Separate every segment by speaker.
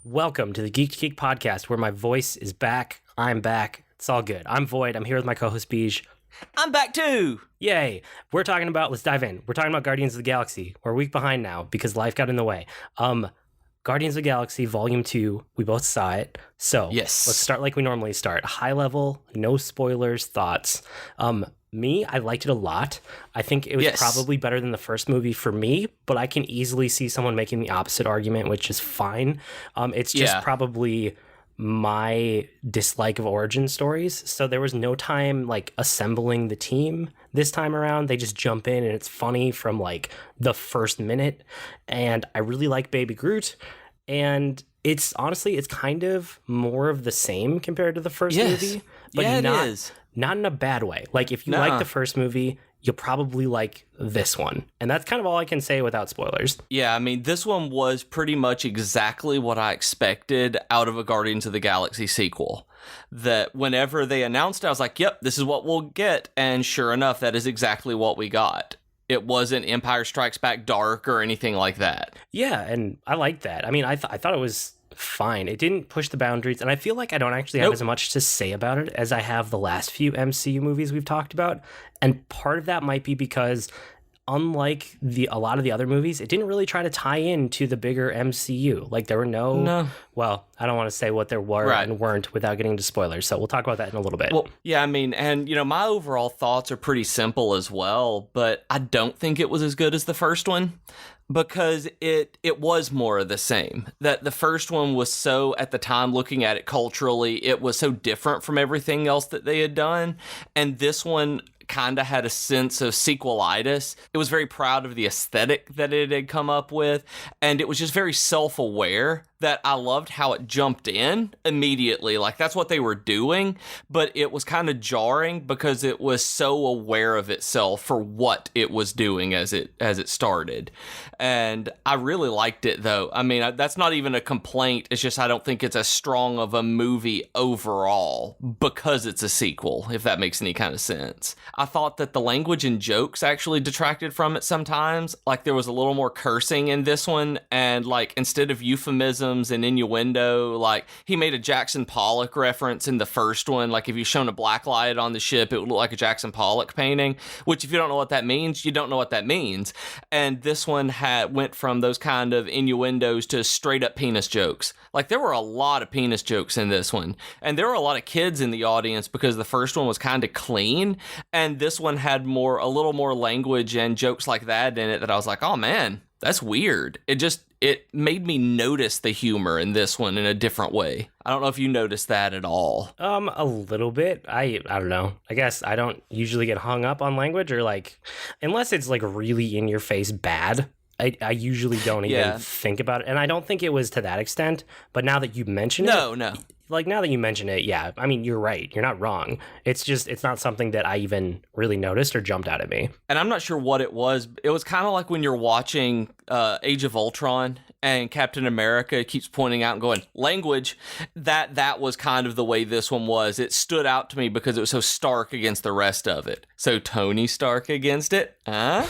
Speaker 1: Welcome to the Geek podcast, where my voice is back. I'm back. It's all good. I'm Void. I'm here with my co-host Beej.
Speaker 2: I'm back too.
Speaker 1: Yay. Let's dive in. We're talking about Guardians of the Galaxy. We're a week behind now because life got in the way. Guardians of the Galaxy Volume 2, we both saw it. So
Speaker 2: yes,
Speaker 1: let's start like we normally start. High level, no spoilers, thoughts. I liked it a lot. I think it was probably better than the first movie for me, but I can easily see someone making the opposite argument, which is fine. It's just probably my dislike of origin stories. So there was no time like assembling the team this time around. They just jump in and it's funny from like the first minute. And I really like Baby Groot. And it's honestly, it's kind of more of the same compared to the first movie. But not in a bad way. Like if you like the first movie, you'll probably like this one. And that's kind of all I can say without spoilers.
Speaker 2: Yeah, I mean, this one was pretty much exactly what I expected out of a Guardians of the Galaxy sequel. That whenever they announced it, I was like, yep, this is what we'll get. And sure enough, that is exactly what we got. It wasn't Empire Strikes Back dark or anything like that.
Speaker 1: Yeah, and I liked that. I mean, I thought it was fine. It didn't push the boundaries, and I feel like I don't actually have as much to say about it as I have the last few MCU movies we've talked about. And part of that might be because unlike a lot of the other movies, it didn't really try to tie in to the bigger MCU. Like there were well, I don't want to say what there were and weren't without getting into spoilers. So we'll talk about that in a little bit.
Speaker 2: Well, yeah, I mean, and my overall thoughts are pretty simple as well, but I don't think it was as good as the first one. Because it was more of the same. That the first one was so, at the time, looking at it culturally, it was so different from everything else that they had done. And this one kind of had a sense of sequelitis. It was very proud of the aesthetic that it had come up with. And it was just very self-aware that I loved how it jumped in immediately. Like, that's what they were doing. But it was kind of jarring because it was so aware of itself for what it was doing as it started. And I really liked it, though. I mean, that's not even a complaint. It's just I don't think it's as strong of a movie overall because it's a sequel, if that makes any kind of sense. I thought that the language and jokes actually detracted from it sometimes. Like, there was a little more cursing in this one. And, like, instead of euphemisms and innuendo, like, he made a Jackson Pollock reference in the first one. Like, if you shone a black light on the ship, it would look like a Jackson Pollock painting. Which, if you don't know what that means, you don't know what that means. And this one went from those kind of innuendos to straight up penis jokes. Like, there were a lot of penis jokes in this one. And there were a lot of kids in the audience because the first one was kind of clean. And this one had a little more language and jokes like that in it that I was like, oh man, that's weird. It made me notice the humor in this one in a different way. I don't know if you noticed that at all.
Speaker 1: A little bit. I don't know. I guess I don't usually get hung up on language or like, unless it's like really in your face bad. I usually don't even think about it. And I don't think it was to that extent. But now that you mention it.
Speaker 2: No.
Speaker 1: Like, now that you mention it, yeah. I mean, you're right. You're not wrong. It's not something that I even really noticed or jumped out at me.
Speaker 2: And I'm not sure what it was. It was kind of like when you're watching Age of Ultron and Captain America keeps pointing out and going, language. That was kind of the way this one was. It stood out to me because it was so stark against the rest of it. So Tony Stark against it? No.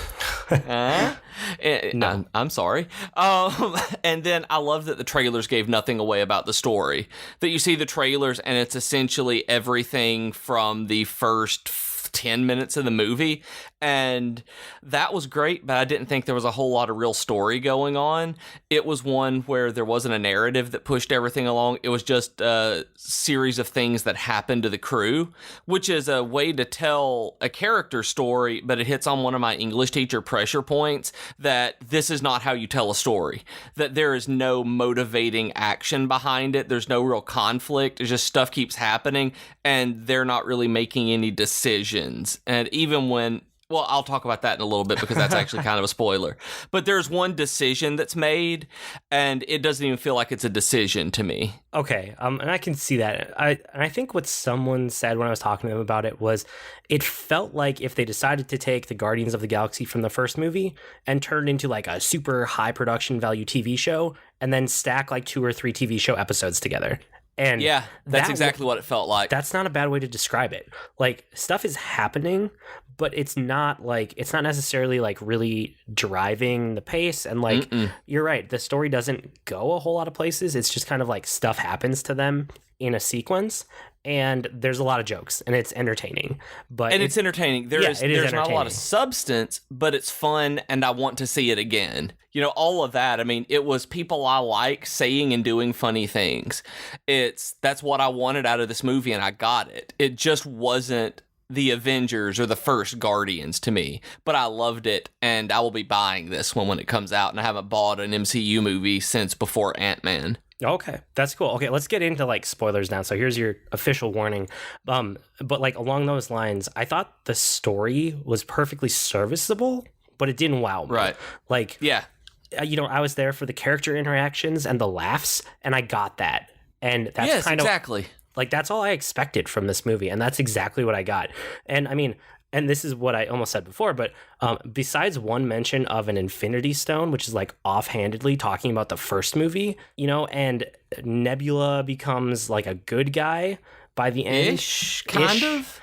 Speaker 2: I'm sorry. And then I love that the trailers gave nothing away about the story. That you see the trailers and it's essentially everything from the first 10 minutes of the movie, and that was great, but I didn't think there was a whole lot of real story going on. It was one where there wasn't a narrative that pushed everything along. It was just a series of things that happened to the crew, which is a way to tell a character story, but it hits on one of my English teacher pressure points that this is not how you tell a story, that there is no motivating action behind it. There's no real conflict. It's just stuff keeps happening, and they're not really making any decisions. And even when, well, I'll talk about that in a little bit because that's actually kind of a spoiler. But there's one decision that's made, and it doesn't even feel like it's a decision to me.
Speaker 1: Okay, and I can see that. I think what someone said when I was talking to them about it was it felt like if they decided to take the Guardians of the Galaxy from the first movie and turn it into like a super high production value TV show and then stack like 2 or 3 TV show episodes together. And
Speaker 2: yeah, that's exactly what it felt like.
Speaker 1: That's not a bad way to describe it. Like, stuff is happening, but it's not necessarily like really driving the pace. And like, you're right, the story doesn't go a whole lot of places. It's just kind of like stuff happens to them in a sequence, and there's a lot of jokes, and it's entertaining.
Speaker 2: It's entertaining. There's not a lot of substance, but it's fun, and I want to see it again. You know, all of that. I mean, it was people I like saying and doing funny things. That's what I wanted out of this movie, and I got it. It just wasn't the Avengers or the first Guardians to me, but I loved it, and I will be buying this one when it comes out, and I haven't bought an MCU movie since before Ant-Man.
Speaker 1: Okay, that's cool. Okay, let's get into like spoilers now. So here's your official warning. But like along those lines, I thought the story was perfectly serviceable, but it didn't wow me.
Speaker 2: Right.
Speaker 1: Like,
Speaker 2: yeah.
Speaker 1: You know, I was there for the character interactions and the laughs, and I got that. And that's kind of
Speaker 2: exactly.
Speaker 1: Like, that's all I expected from this movie, and that's exactly what I got. And I mean, and this is what I almost said before, but besides one mention of an Infinity Stone, which is like offhandedly talking about the first movie, you know, and Nebula becomes like a good guy by the end.
Speaker 2: Kind of.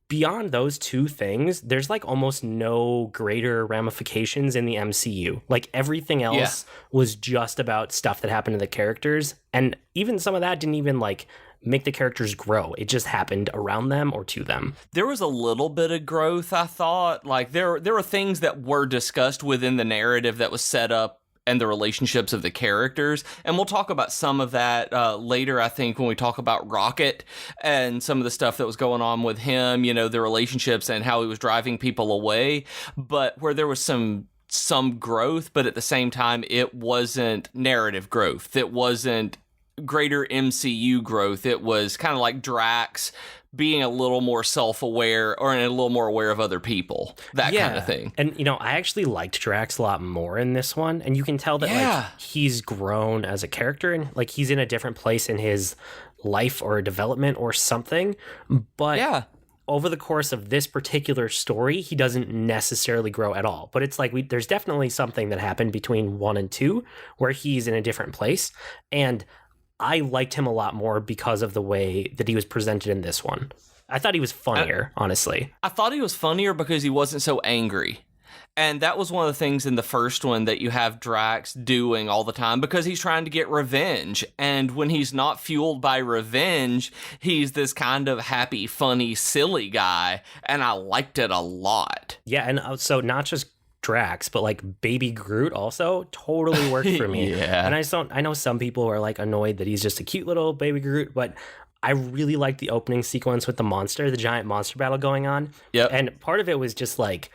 Speaker 1: Beyond those two things, there's like almost no greater ramifications in the MCU. Like everything else was just about stuff that happened to the characters. And even some of that didn't even like make the characters grow. It just happened around them or to them.
Speaker 2: There was a little bit of growth, I thought. Like there were things that were discussed within the narrative that was set up and the relationships of the characters. And we'll talk about some of that later, I think, when we talk about Rocket and some of the stuff that was going on with him, you know, the relationships and how he was driving people away. But where there was some growth, but at the same time, it wasn't narrative growth. It wasn't greater MCU growth. It was kind of like Drax being a little more self-aware or a little more aware of other people, that kind of thing.
Speaker 1: And, you know, I actually liked Drax a lot more in this one. And you can tell that like he's grown as a character and like he's in a different place in his life or development or something. But over the course of this particular story, he doesn't necessarily grow at all. But it's like there's definitely something that happened between 1 and 2 where he's in a different place. And I liked him a lot more because of the way that he was presented in this one. I thought he was funnier, honestly.
Speaker 2: I thought he was funnier because he wasn't so angry. And that was one of the things in the first one that you have Drax doing all the time because he's trying to get revenge. And when he's not fueled by revenge, he's this kind of happy, funny, silly guy. And I liked it a lot.
Speaker 1: Yeah, and so not just Drax, but like Baby Groot also totally worked for me. And I know some people are like annoyed that he's just a cute little Baby Groot, but I really liked the opening sequence with the giant monster battle going on. And part of it was just like,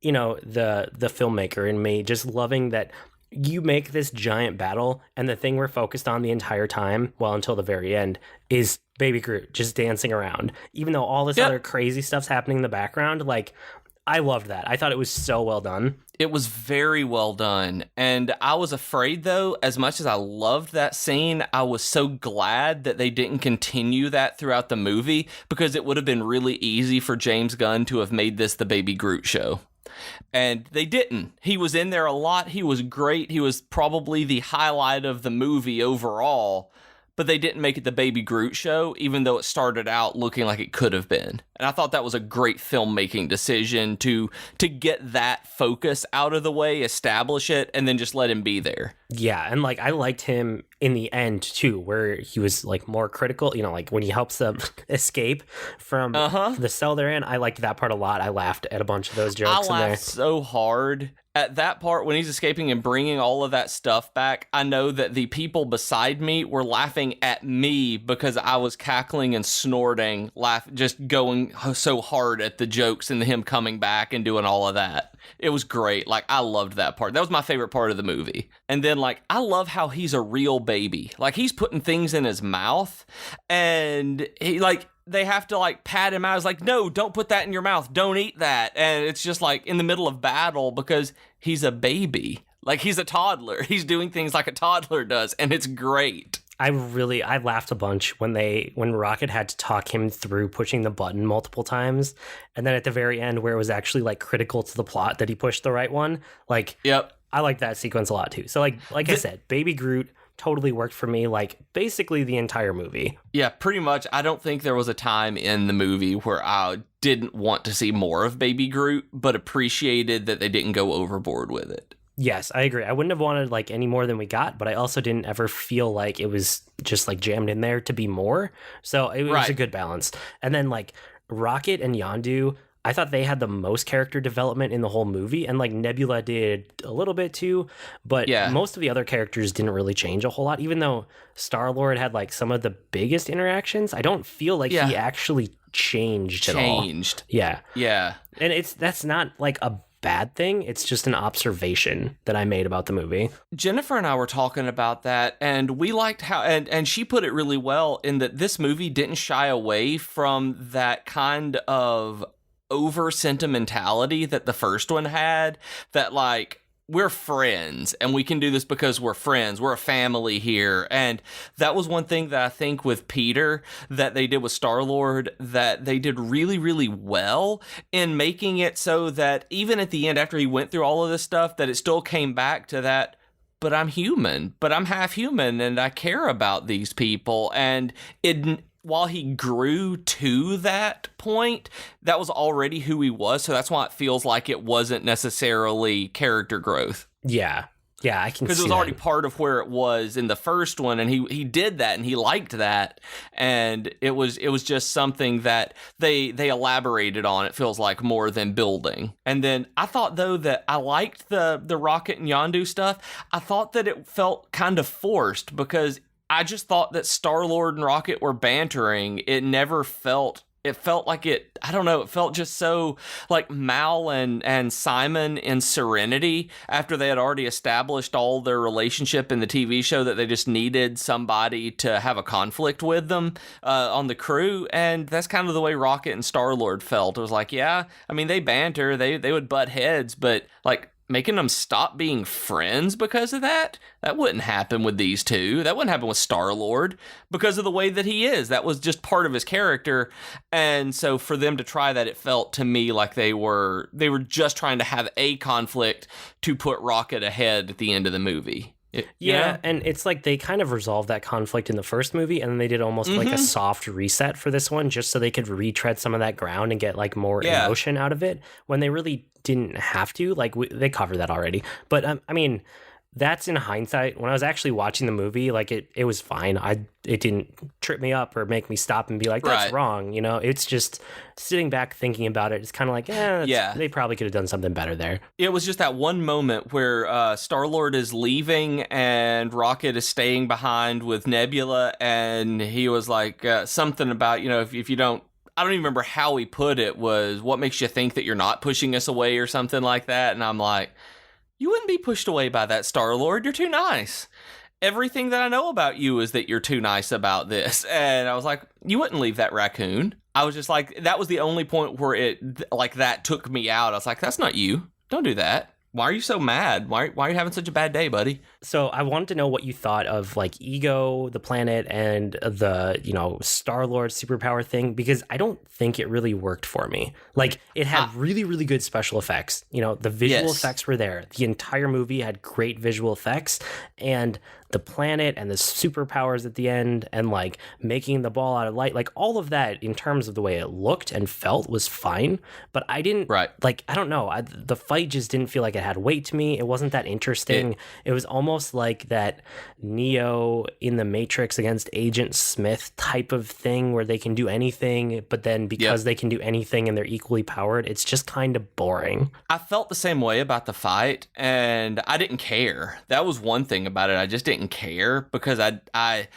Speaker 1: you know, the filmmaker and me just loving that you make this giant battle and the thing we're focused on the entire time, well, until the very end, is Baby Groot just dancing around, even though all this other crazy stuff's happening in the background. Like, I loved that. I thought it was so well done.
Speaker 2: It was very well done. And I was afraid, though, as much as I loved that scene, I was so glad that they didn't continue that throughout the movie because it would have been really easy for James Gunn to have made this the Baby Groot show. And they didn't. He was in there a lot. He was great. He was probably the highlight of the movie overall. But they didn't make it the Baby Groot show, even though it started out looking like it could have been. And I thought that was a great filmmaking decision to get that focus out of the way, establish it, and then just let him be there.
Speaker 1: Yeah, and like I liked him in the end too, where he was like more critical, you know, like when he helps them escape from the cell they're in. I liked that part a lot. I laughed at a bunch of those jokes.
Speaker 2: I laughed so hard at that part when he's escaping and bringing all of that stuff back. I know that the people beside me were laughing at me because I was cackling and snorting, just going so hard at the jokes and him coming back and doing all of that. It was great. Like, I loved that part. That was my favorite part of the movie. And then, like, I love how he's a real baby. Like, he's putting things in his mouth and he, like, they have to like pat him out. It's like, no, don't put that in your mouth. Don't eat that. And it's just like in the middle of battle because he's a baby. Like, he's a toddler. He's doing things like a toddler does. And it's great.
Speaker 1: I laughed a bunch when Rocket had to talk him through pushing the button multiple times. And then at the very end where it was actually like critical to the plot that he pushed the right one. Like, I like that sequence a lot too. So like I said, Baby Groot, totally worked for me, like, basically the entire movie.
Speaker 2: Yeah, pretty much. I don't think there was a time in the movie where I didn't want to see more of Baby Groot, but appreciated that they didn't go overboard with it.
Speaker 1: Yes, I agree. I wouldn't have wanted, like, any more than we got, but I also didn't ever feel like it was just, like, jammed in there to be more. So it was a good balance. And then, like, Rocket and Yondu, I thought they had the most character development in the whole movie, and like Nebula did a little bit too, but most of the other characters didn't really change a whole lot. Even though Star-Lord had like some of the biggest interactions, I don't feel like he actually changed at all. Yeah. And that's not like a bad thing. It's just an observation that I made about the movie.
Speaker 2: Jennifer and I were talking about that, and we liked how, and she put it really well in that this movie didn't shy away from that kind of over sentimentality that the first one had, that like, we're friends and we can do this because we're friends, we're a family here. And that was one thing that I think with Peter that they did with Star-Lord, that they did really, really well in making it so that even at the end, after he went through all of this stuff, that it still came back to that, but I'm human, but I'm half human and I care about these people. And while he grew to that point, that was already who he was. So that's why it feels like it wasn't necessarily character growth.
Speaker 1: Yeah, I can see that.
Speaker 2: Because it was already part of where it was in the first one, and he did that, and he liked that, and it was just something that they elaborated on, it feels like, more than building. And then I thought, though, that I liked the Rocket and Yondu stuff. I thought that it felt kind of forced, because I just thought that Star-Lord and Rocket were bantering. It felt like it, I don't know, it felt just so like Mal and Simon in Serenity, after they had already established all their relationship in the TV show, that they just needed somebody to have a conflict with them on the crew. And that's kind of the way Rocket and Star-Lord felt. It was like, yeah, I mean, they banter, they would butt heads, but like, making them stop being friends because of that wouldn't happen with these two. That wouldn't happen with Star-Lord because of the way that he is. That was just part of his character. And so for them to try that, it felt to me like they were just trying to have a conflict to put Rocket ahead at the end of the movie.
Speaker 1: And it's like they kind of resolved that conflict in the first movie, and then they did almost like a soft reset for this one, just so they could retread some of that ground and get like more emotion out of it, when they really didn't have to. Like they covered that already. But I mean, that's in hindsight. When I was actually watching the movie, like it was fine. It didn't trip me up or make me stop and be like, that's wrong. You know, it's just sitting back thinking about it. It's kind of like, they probably could have done something better there.
Speaker 2: It was just that one moment where Star-Lord is leaving and Rocket is staying behind with Nebula, and he was like something about, you know, if you don't, I don't even remember how he put it, was what makes you think that you're not pushing us away or something like that. And I'm like, you wouldn't be pushed away by that, Star-Lord. You're too nice. Everything that I know about you is that you're too nice about this. And I was like, you wouldn't leave that raccoon. I was just like, that was the only point where it, like, that took me out. I was like, that's not you. Don't do that. Why are you so mad? Why are you having such a bad day, buddy?
Speaker 1: So I wanted to know what you thought of like Ego, the planet, and the, you know, Star-Lord superpower thing, because I don't think it really worked for me. Like it had really, really good special effects. You know, the visual effects were there. The entire movie had great visual effects, and the planet and the superpowers at the end, and like making the ball out of light, like all of that in terms of the way it looked and felt was fine. But I didn't like, I don't know. The fight just didn't feel like it had weight to me. It wasn't that interesting. It was almost like that Neo in the Matrix against Agent Smith type of thing, where they can do anything, but then because they can do anything and they're equally powered, it's just kind of boring.
Speaker 2: I felt the same way about the fight, and I didn't care. That was one thing about it. I just didn't care, because I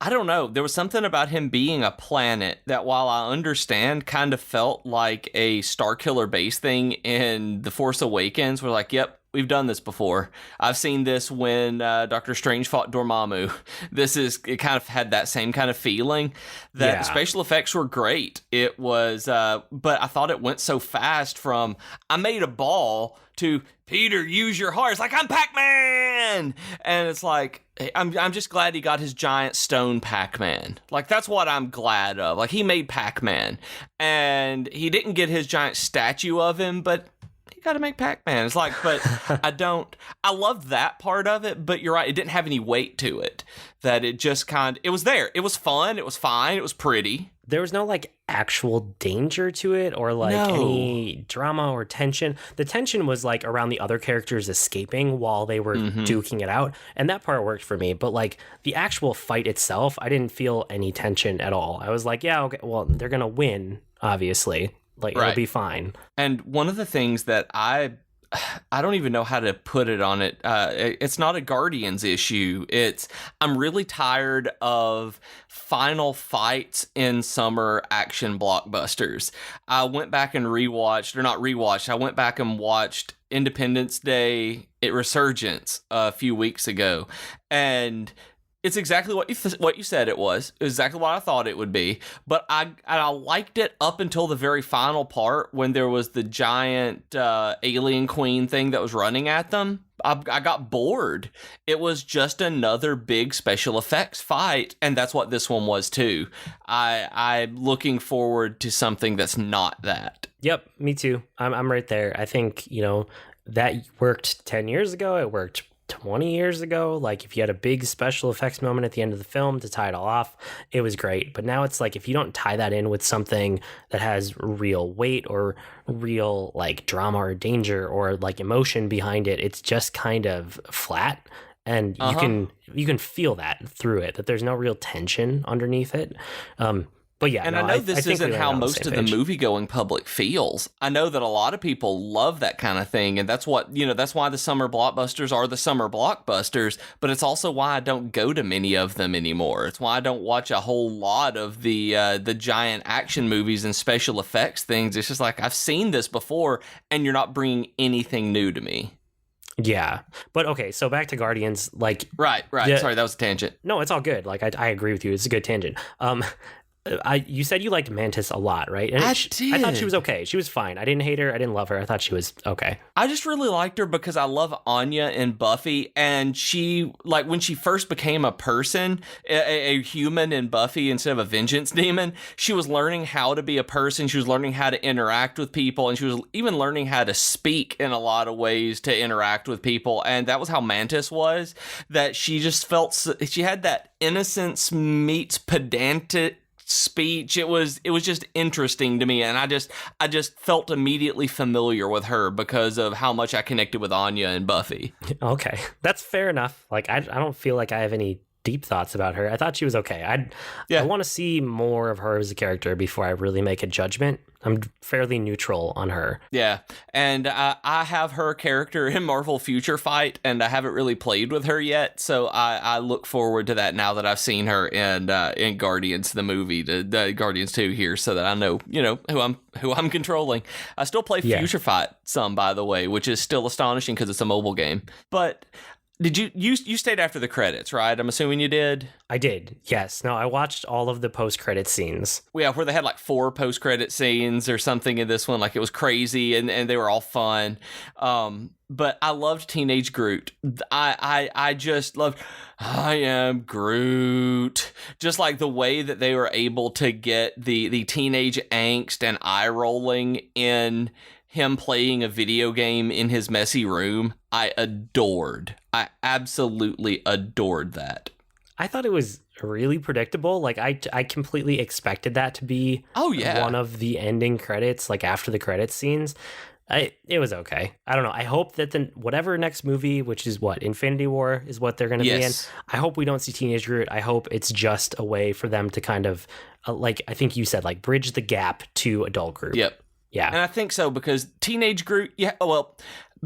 Speaker 2: don't know. There was something about him being a planet that, while I understand, kind of felt like a Starkiller base thing in The Force Awakens. We're like, yep, we've done this before. I've seen this when Doctor Strange fought Dormammu. It kind of had that same kind of feeling. That the special effects were great. It was, but I thought it went so fast from, I made a ball, to, Peter, use your heart. It's like, I'm Pac-Man! And it's like, I'm just glad he got his giant stone Pac-Man. Like, that's what I'm glad of. Like, he made Pac-Man. And he didn't get his giant statue of him, but you got to make Pac-Man. It's like, but I loved that part of it, but you're right, it didn't have any weight to it. That it just it was there. It was fun. It was fine. It was pretty.
Speaker 1: There was no like actual danger to it or like any drama or tension. The tension was like around the other characters escaping while they were duking it out. And that part worked for me. But like the actual fight itself, I didn't feel any tension at all. I was like, yeah, okay, well, they're going to win, obviously. Like, it'll be fine.
Speaker 2: And one of the things that I don't even know how to put it on it. It's not a Guardians issue. I'm really tired of final fights in summer action blockbusters. I went back and I went back and watched Independence Day at Resurgence a few weeks ago. And it's exactly what you said it was. It was exactly what I thought it would be. But I liked it up until the very final part when there was the giant alien queen thing that was running at them. I got bored. It was just another big special effects fight, and that's what this one was too. I'm looking forward to something that's not that.
Speaker 1: Yep, me too. I'm right there. I think, that worked 10 years ago. It worked 20 years ago. Like if you had a big special effects moment at the end of the film to tie it all off, it was great. But now it's like if you don't tie that in with something that has real weight or real like drama or danger or like emotion behind it, it's just kind of flat. And you can feel that through it, that there's no real tension underneath it. But yeah,
Speaker 2: and I know this isn't how most of the movie-going public feels. I know that a lot of people love that kind of thing, and that's what that's why the summer blockbusters are the summer blockbusters. But it's also why I don't go to many of them anymore. It's why I don't watch a whole lot of the giant action movies and special effects things. It's just like I've seen this before, and you're not bringing anything new to me.
Speaker 1: Yeah, but okay, so back to Guardians, like
Speaker 2: right. Sorry, that was a tangent.
Speaker 1: No, it's all good. Like I agree with you. It's a good tangent. You said you liked Mantis a lot, right? And
Speaker 2: I did.
Speaker 1: I thought she was okay. She was fine. I didn't hate her. I didn't love her. I thought she was okay.
Speaker 2: I just really liked her because I love Anya and Buffy, and she, like, when she first became a person, a human in Buffy instead of a vengeance demon, she was learning how to be a person. She was learning how to interact with people, and she was even learning how to speak in a lot of ways to interact with people. And that was how Mantis was. That she just felt she had that innocence meets pedantic speech. It was just interesting to me, and I just felt immediately familiar with her because of how much I connected with Anya and Buffy.
Speaker 1: Okay, that's fair enough. Like I don't feel like I have any deep thoughts about her. I thought she was okay. I want to see more of her as a character before I really make a judgment. I'm fairly neutral on her. Yeah,
Speaker 2: and I have her character in Marvel Future Fight, and I haven't really played with her yet, so I look forward to that now that I've seen her in Guardians the movie, the Guardians 2 here, so that I know who I'm controlling. I still play Future Fight some, by the way, which is still astonishing because it's a mobile game. But did you stayed after the credits, right? I'm assuming you did.
Speaker 1: I did, yes. No, I watched all of the post-credit scenes.
Speaker 2: Yeah, where they had like 4 post-credit scenes or something in this one. Like it was crazy and they were all fun. But I loved Teenage Groot. I just loved I am Groot. Just like the way that they were able to get the teenage angst and eye rolling in him playing a video game in his messy room. I absolutely adored that.
Speaker 1: I thought it was really predictable. Like I completely expected that to be one of the ending credits, like after the credits scenes. It was okay. I don't know. I hope that whatever next movie, which is what, Infinity War is what they're going to be in. I hope we don't see Teenage Groot. I hope it's just a way for them to kind of, like I think you said, like bridge the gap to adult Groot.
Speaker 2: Yep.
Speaker 1: Yeah.
Speaker 2: And I think so because Teenage Groot,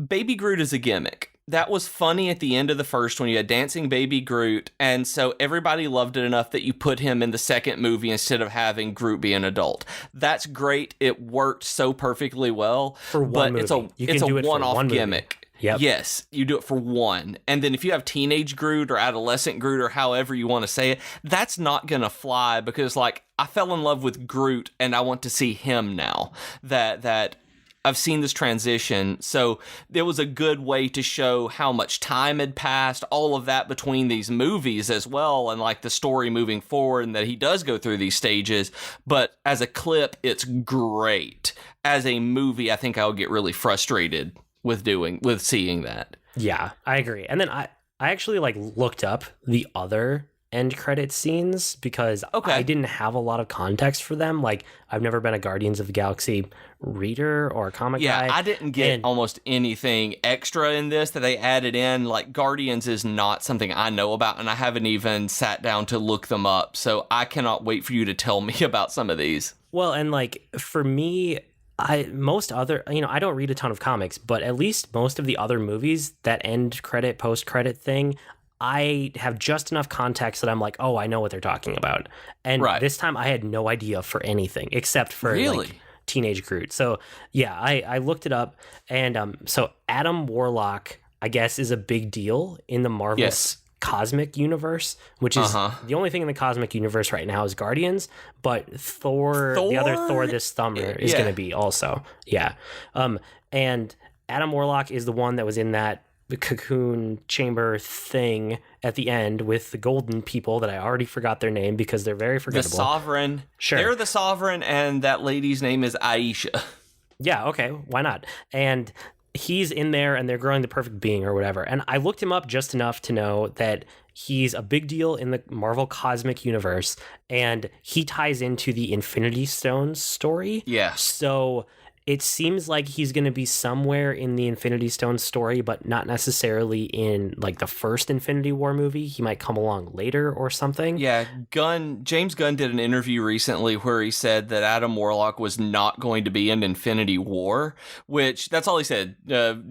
Speaker 2: Baby Groot is a gimmick. That was funny at the end of the first one. You had Dancing Baby Groot, and so everybody loved it enough that you put him in the second movie instead of having Groot be an adult. That's great. It worked so perfectly well.
Speaker 1: For one movie.
Speaker 2: It's a one-off gimmick.
Speaker 1: Yep.
Speaker 2: Yes, you do it for one. And then if you have Teenage Groot or Adolescent Groot or however you want to say it, that's not going to fly because, like, I fell in love with Groot and I want to see him now. That I've seen this transition. So there was a good way to show how much time had passed, all of that between these movies as well, and like the story moving forward, and that he does go through these stages. But as a clip, it's great. As a movie, I think I would get really frustrated with seeing that.
Speaker 1: Yeah, I agree. And then I actually like looked up the other end credit scenes because I didn't have a lot of context for them. Like, I've never been a Guardians of the Galaxy reader or a comic guy.
Speaker 2: Yeah, I didn't get almost anything extra in this that they added in. Like, Guardians is not something I know about, and I haven't even sat down to look them up. So I cannot wait for you to tell me about some of these.
Speaker 1: Well, and like for me, I don't read a ton of comics, but at least most of the other movies, that end credit, post credit thing, I have just enough context that I'm like, oh, I know what they're talking about. And this time I had no idea for anything except for like Teenage Groot. So yeah, I looked it up, and so Adam Warlock, I guess, is a big deal in the Marvel cosmic universe, which is the only thing in the cosmic universe right now is Guardians, but Thor? The other Thor this summer is going to be also. Yeah. And Adam Warlock is the one that was in that cocoon chamber thing at the end with the golden people that I already forgot their name because they're very forgettable.
Speaker 2: The Sovereign.
Speaker 1: Sure.
Speaker 2: They're the Sovereign, and that lady's name is Aisha.
Speaker 1: Yeah, okay, why not? And he's in there, and they're growing the perfect being or whatever. And I looked him up just enough to know that he's a big deal in the Marvel Cosmic Universe, and he ties into the Infinity Stones story.
Speaker 2: Yeah.
Speaker 1: So it seems like he's going to be somewhere in the Infinity Stones story, but not necessarily in like the first Infinity War movie. He might come along later or something.
Speaker 2: Yeah, James Gunn did an interview recently where he said that Adam Warlock was not going to be in Infinity War, which that's all he said.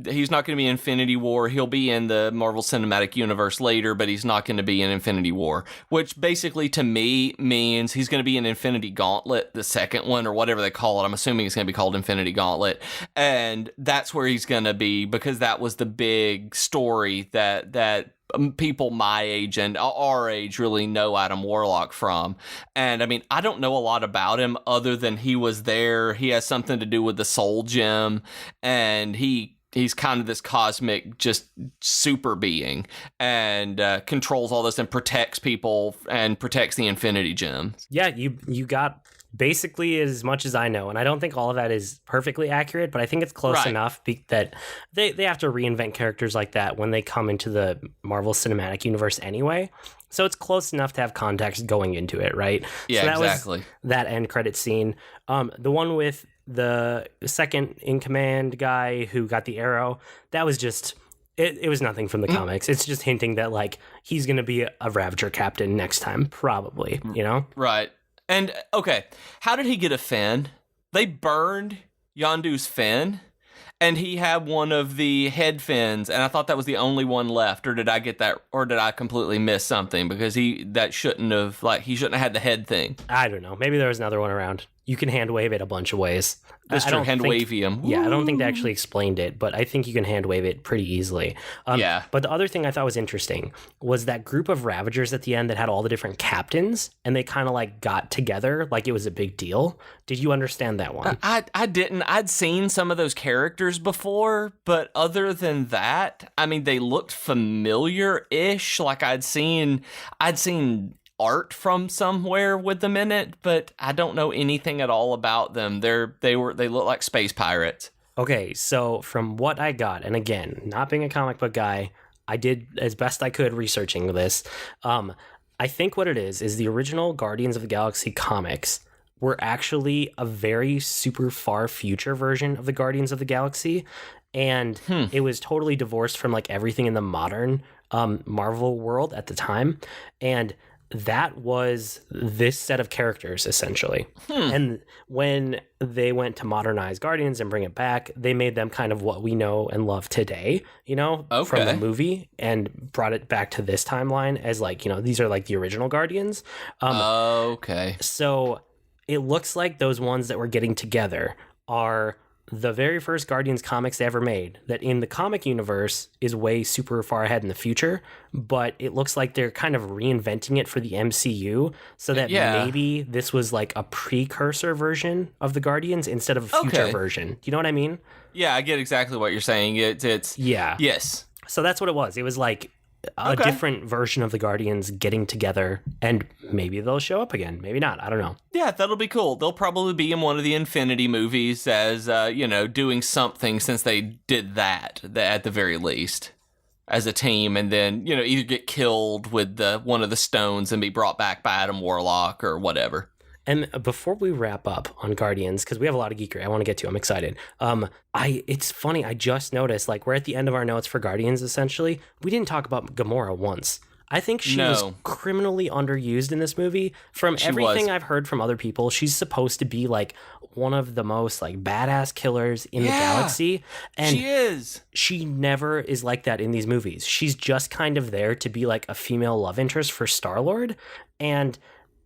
Speaker 2: He's not going to be in Infinity War. He'll be in the Marvel Cinematic Universe later, but he's not going to be in Infinity War, which basically to me means he's going to be in Infinity Gauntlet, the second one, or whatever they call it. I'm assuming it's going to be called Infinity Gauntlet, and that's where he's gonna be, because that was the big story that people my age and our age really know Adam Warlock from. And I mean, I don't know a lot about him other than he was there. He has something to do with the Soul Gem, and he's kind of this cosmic, just super being, and controls all this and protects people and protects the Infinity Gems.
Speaker 1: Yeah, you got basically as much as I know, and I don't think all of that is perfectly accurate, but I think it's close enough that they have to reinvent characters like that when they come into the Marvel Cinematic Universe anyway. So it's close enough to have context going into it, right?
Speaker 2: Yeah,
Speaker 1: so that
Speaker 2: exactly.
Speaker 1: Was that end credit scene. The one with the second in command guy who got the arrow, that was just it was nothing from the comics. It's just hinting that like he's going to be a Ravager captain next time, probably, you know?
Speaker 2: Right. And, okay, how did he get a fin? They burned Yondu's fin, and he had one of the head fins, and I thought that was the only one left, or did I get that, or did I completely miss something? Because he shouldn't have had the head thing.
Speaker 1: I don't know. Maybe there was another one around. You can hand wave it a bunch of ways.
Speaker 2: That's true, hand wavium.
Speaker 1: Yeah, I don't think they actually explained it, but I think you can hand wave it pretty easily.
Speaker 2: Yeah.
Speaker 1: But the other thing I thought was interesting was that group of Ravagers at the end that had all the different captains, and they kind of like got together like it was a big deal. Did you understand that one?
Speaker 2: I didn't. I'd seen some of those characters before, but other than that, I mean, they looked familiar-ish. Like I'd seen art from somewhere with them in it, but I don't know anything at all about them. They look like space pirates.
Speaker 1: Okay, so from what I got, and again, not being a comic book guy, I did as best I could researching this. I think what it is the original Guardians of the Galaxy comics were actually a very super far future version of the Guardians of the Galaxy, and it was totally divorced from like everything in the modern Marvel world at the time, and that was this set of characters, essentially. And when they went to modernize Guardians and bring it back, they made them kind of what we know and love today, you know, from the movie, and brought it back to this timeline as like, you know, these are like the original Guardians.
Speaker 2: Okay.
Speaker 1: So it looks like those ones that we're getting together are the very first Guardians comics they ever made, that in the comic universe is way super far ahead in the future, but it looks like they're kind of reinventing it for the MCU so that maybe this was like a precursor version of the Guardians instead of a future version. Do you know what I mean?
Speaker 2: Yeah, I get exactly what you're saying. It's yes.
Speaker 1: So that's what it was. It was like a different version of the Guardians getting together, and maybe they'll show up again. Maybe not. I don't know.
Speaker 2: Yeah, that'll be cool. They'll probably be in one of the Infinity movies as, doing something, since they did that at the very least as a team, and then, either get killed with one of the stones and be brought back by Adam Warlock or whatever.
Speaker 1: And before we wrap up on Guardians, because we have a lot of geekery I want to get to, I'm excited. It's funny, I just noticed, like, we're at the end of our notes for Guardians, essentially. We didn't talk about Gamora once. I think she was criminally underused in this movie. From everything I've heard from other people, she's supposed to be, like, one of the most, like, badass killers in the galaxy. And
Speaker 2: she is.
Speaker 1: She never is like that in these movies. She's just kind of there to be, like, a female love interest for Star-Lord. And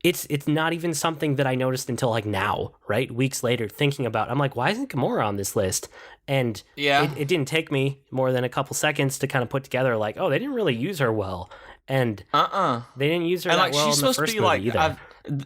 Speaker 1: it's not even something that I noticed until like now, right? Weeks later, thinking about, I'm like, why isn't Gamora on this list? And it didn't take me more than a couple seconds to kind of put together like, oh, they didn't really use her well. And they didn't use her that well in the first movie either.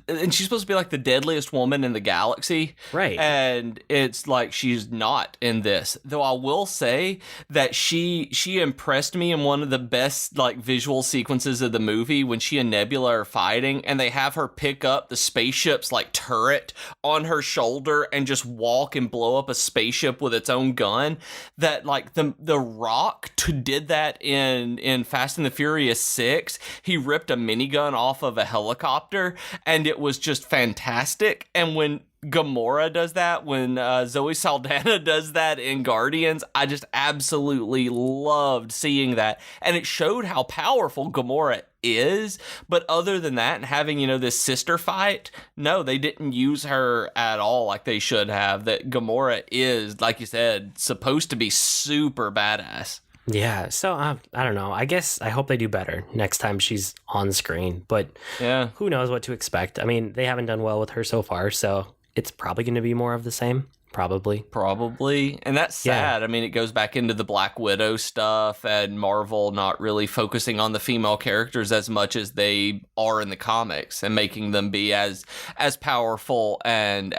Speaker 2: And she's supposed to be like the deadliest woman in the galaxy.
Speaker 1: Right.
Speaker 2: And it's like she's not in this. Though I will say that she impressed me in one of the best like visual sequences of the movie when she and Nebula are fighting and they have her pick up the spaceship's like turret on her shoulder and just walk and blow up a spaceship with its own gun. That like the Rock did that in Fast and the Furious 6. He ripped a minigun off of a helicopter and it was just fantastic. And when Gamora does that, when Zoe Saldana does that in Guardians, I just absolutely loved seeing that. And it showed how powerful Gamora is. But other than that, and having, this sister fight, no, they didn't use her at all like they should have. That Gamora is, like you said, supposed to be super badass.
Speaker 1: Yeah, so I don't know. I guess I hope they do better next time she's on screen. But who knows what to expect. I mean, they haven't done well with her so far, so it's probably going to be more of the same. Probably. And that's sad. Yeah. I mean, it goes back into the Black Widow stuff and Marvel not really focusing on the female characters as much as they are in the comics and making them be as powerful and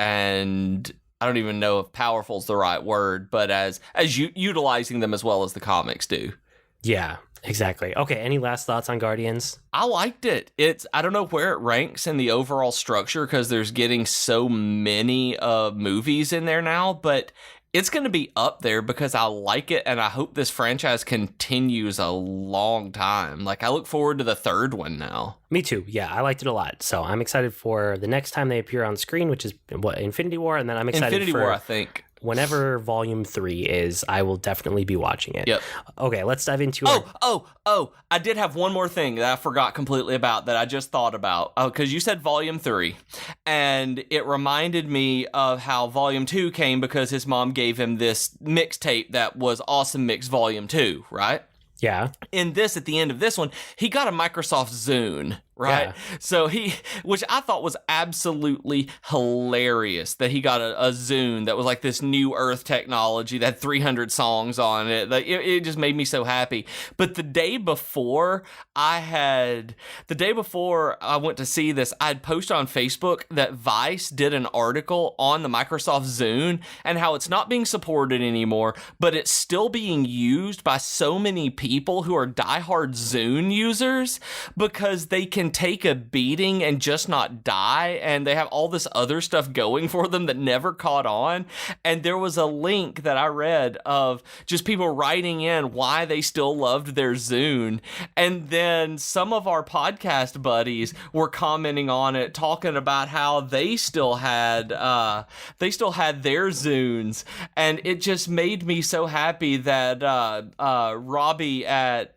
Speaker 1: I don't even know if powerful is the right word, but as utilizing them as well as the comics do. Yeah, exactly. Okay, any last thoughts on Guardians? I liked it. I don't know where it ranks in the overall structure because there's getting so many movies in there now, but it's going to be up there because I like it and I hope this franchise continues a long time. Like, I look forward to the third one now. Me too. Yeah, I liked it a lot. So I'm excited for the next time they appear on screen, which is Infinity War, and then I'm excited
Speaker 2: Infinity War, I think.
Speaker 1: Whenever Volume 3 is, I will definitely be watching it. Yep. Okay, let's dive into
Speaker 2: I did have one more thing that I forgot completely about that I just thought about. Oh, because you said Volume 3, and it reminded me of how Volume 2 came because his mom gave him this mixtape that was Awesome Mix Volume 2, right?
Speaker 1: Yeah. In this, at the end of this one, he got a Microsoft Zune, right? Yeah. So which I thought was absolutely hilarious that he got a Zune that was like this new Earth technology that had 300 songs on it. Like, it just made me so happy. But the day before I went to see this, I'd posted on Facebook that Vice did an article on the Microsoft Zune and how it's not being supported anymore, but it's still being used by so many people who are diehard Zune users because they can take a beating and just not die, and they have all this other stuff going for them that never caught on. And there was a link that I read of just people writing in why they still loved their Zune, and then some of our podcast buddies were commenting on it, talking about how they still had their Zunes, and it just made me so happy that Robbie at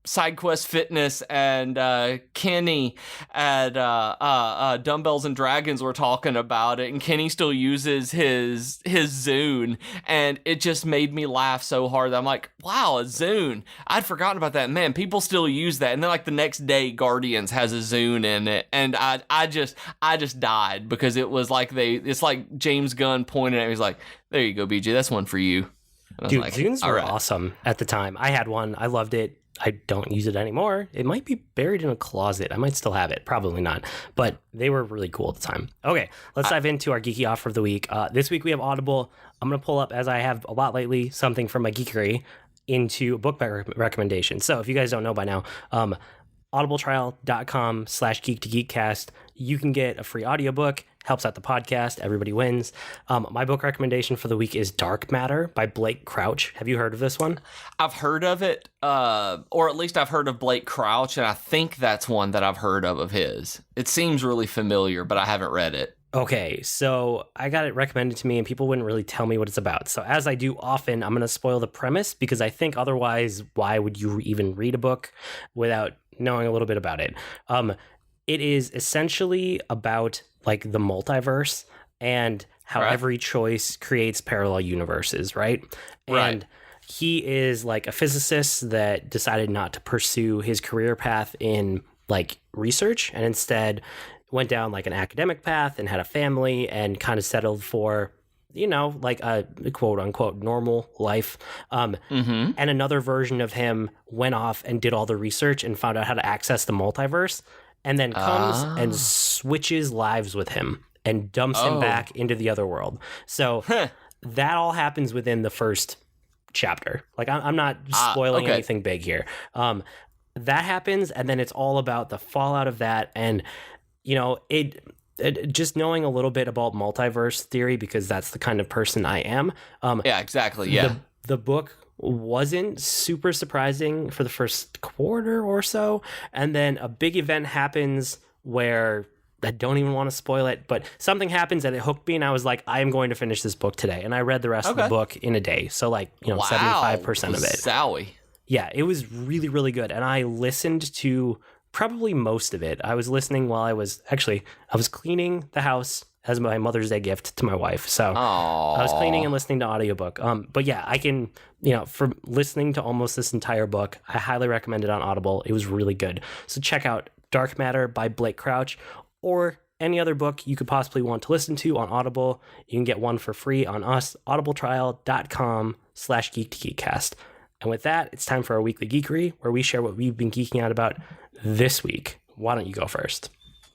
Speaker 2: SideQuest Fitness and Kenny at Dumbbells and Dragons were talking about it, and Kenny still uses his Zune, and it just made me laugh so hard that I'm like, wow, a Zune. I'd forgotten about that. Man, people still use that. And then like the next day, Guardians has a Zune in it, and I just died because it was like it's like James Gunn pointed at me. He's like, there you go, BJ, that's one for you.
Speaker 1: Dude, like, Zunes were awesome at the time. I had one. I loved it. I don't use it anymore. It might be buried in a closet. I might still have it. Probably not. But they were really cool at the time. Okay, let's dive into our geeky offer of the week. This week we have Audible. I'm going to pull up, as I have a lot lately, something from my geekery into a book recommendation. So if you guys don't know by now, audibletrial.com/geek2geekcast. You can get a free audiobook. Helps out the podcast. Everybody wins. My book recommendation for the week is Dark Matter by Blake Crouch. Have you heard of this one?
Speaker 2: I've heard of it, or at least I've heard of Blake Crouch, and I think that's one that I've heard of his. It seems really familiar, but I haven't read it.
Speaker 1: Okay, so I got it recommended to me, and people wouldn't really tell me what it's about. So as I do often, I'm going to spoil the premise, because I think otherwise, why would you even read a book without knowing a little bit about it? It is essentially about like the multiverse and how every choice creates parallel universes, right? And he is like a physicist that decided not to pursue his career path in like research, and instead went down like an academic path and had a family and kind of settled for, you know, like a quote unquote normal life. And another version of him went off and did all the research and found out how to access the multiverse, and then comes and switches lives with him and dumps him back into the other world. So that all happens within the first chapter. Like I'm not spoiling anything big here. That happens, and then it's all about the fallout of that. And, you know, it just knowing a little bit about multiverse theory, because that's the kind of person I am.
Speaker 2: Yeah, exactly. Yeah.
Speaker 1: The book wasn't super surprising for the first quarter or so, and then a big event happens where I don't even want to spoil it, but something happens and it hooked me, and I was like, I am going to finish this book today. And I read the rest of the book in a day. So like, you know, 75% of it.
Speaker 2: Zowie.
Speaker 1: Yeah, it was really, really good. And I listened to probably most of it. I was listening while I was cleaning the house as my Mother's Day gift to my wife. So I was cleaning and listening to audiobook. But yeah, I can, you know, for listening to almost this entire book, I highly recommend it on Audible. It was really good. So check out Dark Matter by Blake Crouch, or any other book you could possibly want to listen to on Audible. You can get one for free on us, audibletrial.com/geek2geekcast. And with that, it's time for our weekly geekery, where we share what we've been geeking out about this week. Why don't you go first?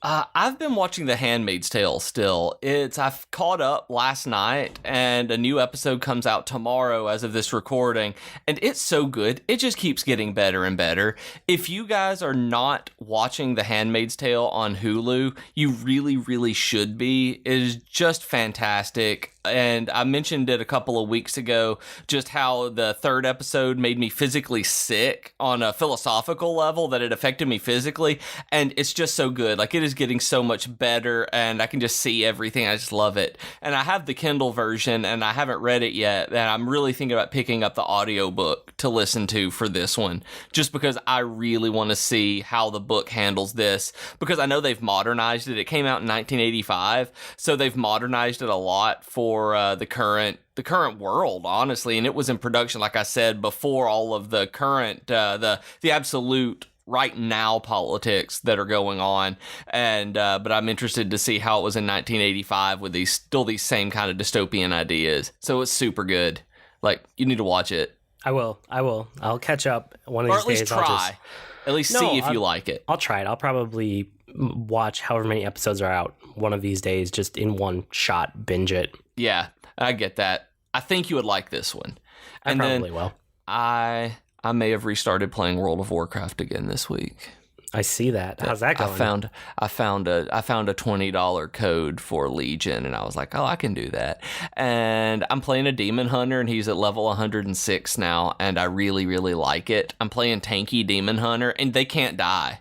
Speaker 2: I've been watching The Handmaid's Tale still. I've caught up last night, and a new episode comes out tomorrow as of this recording, and it's so good. It just keeps getting better and better. If you guys are not watching The Handmaid's Tale on Hulu, you really, really should be. It is just fantastic. And I mentioned it a couple of weeks ago, just how the third episode made me physically sick on a philosophical level, that it affected me physically. And it's just so good. Like, it is getting so much better, and I can just see everything. I just love it. And I have the Kindle version, and I haven't read it yet. And I'm really thinking about picking up the audiobook to listen to for this one, just because I really want to see how the book handles this, because I know they've modernized it. It came out in 1985, so they've modernized it a lot for the current world, honestly, and it was in production, like I said, before all of the current the absolute right now politics that are going on. And but I'm interested to see how it was in 1985 with these same kind of dystopian ideas. So it's super good. Like, you need to watch it.
Speaker 1: I will. I'll catch up one of these days.
Speaker 2: Or at least try. At least see if you like it.
Speaker 1: I'll try it. I'll probably watch however many episodes are out one of these days, just in one shot, binge it.
Speaker 2: Yeah, I get that. I think you would like this one.
Speaker 1: And I probably will.
Speaker 2: I may have restarted playing World of Warcraft again this week.
Speaker 1: I see that. How's that going?
Speaker 2: I found a $20 code for Legion, and I was like, oh, I can do that. And I'm playing a Demon Hunter, and he's at level 106 now, and I really, really like it. I'm playing tanky Demon Hunter, and they can't die.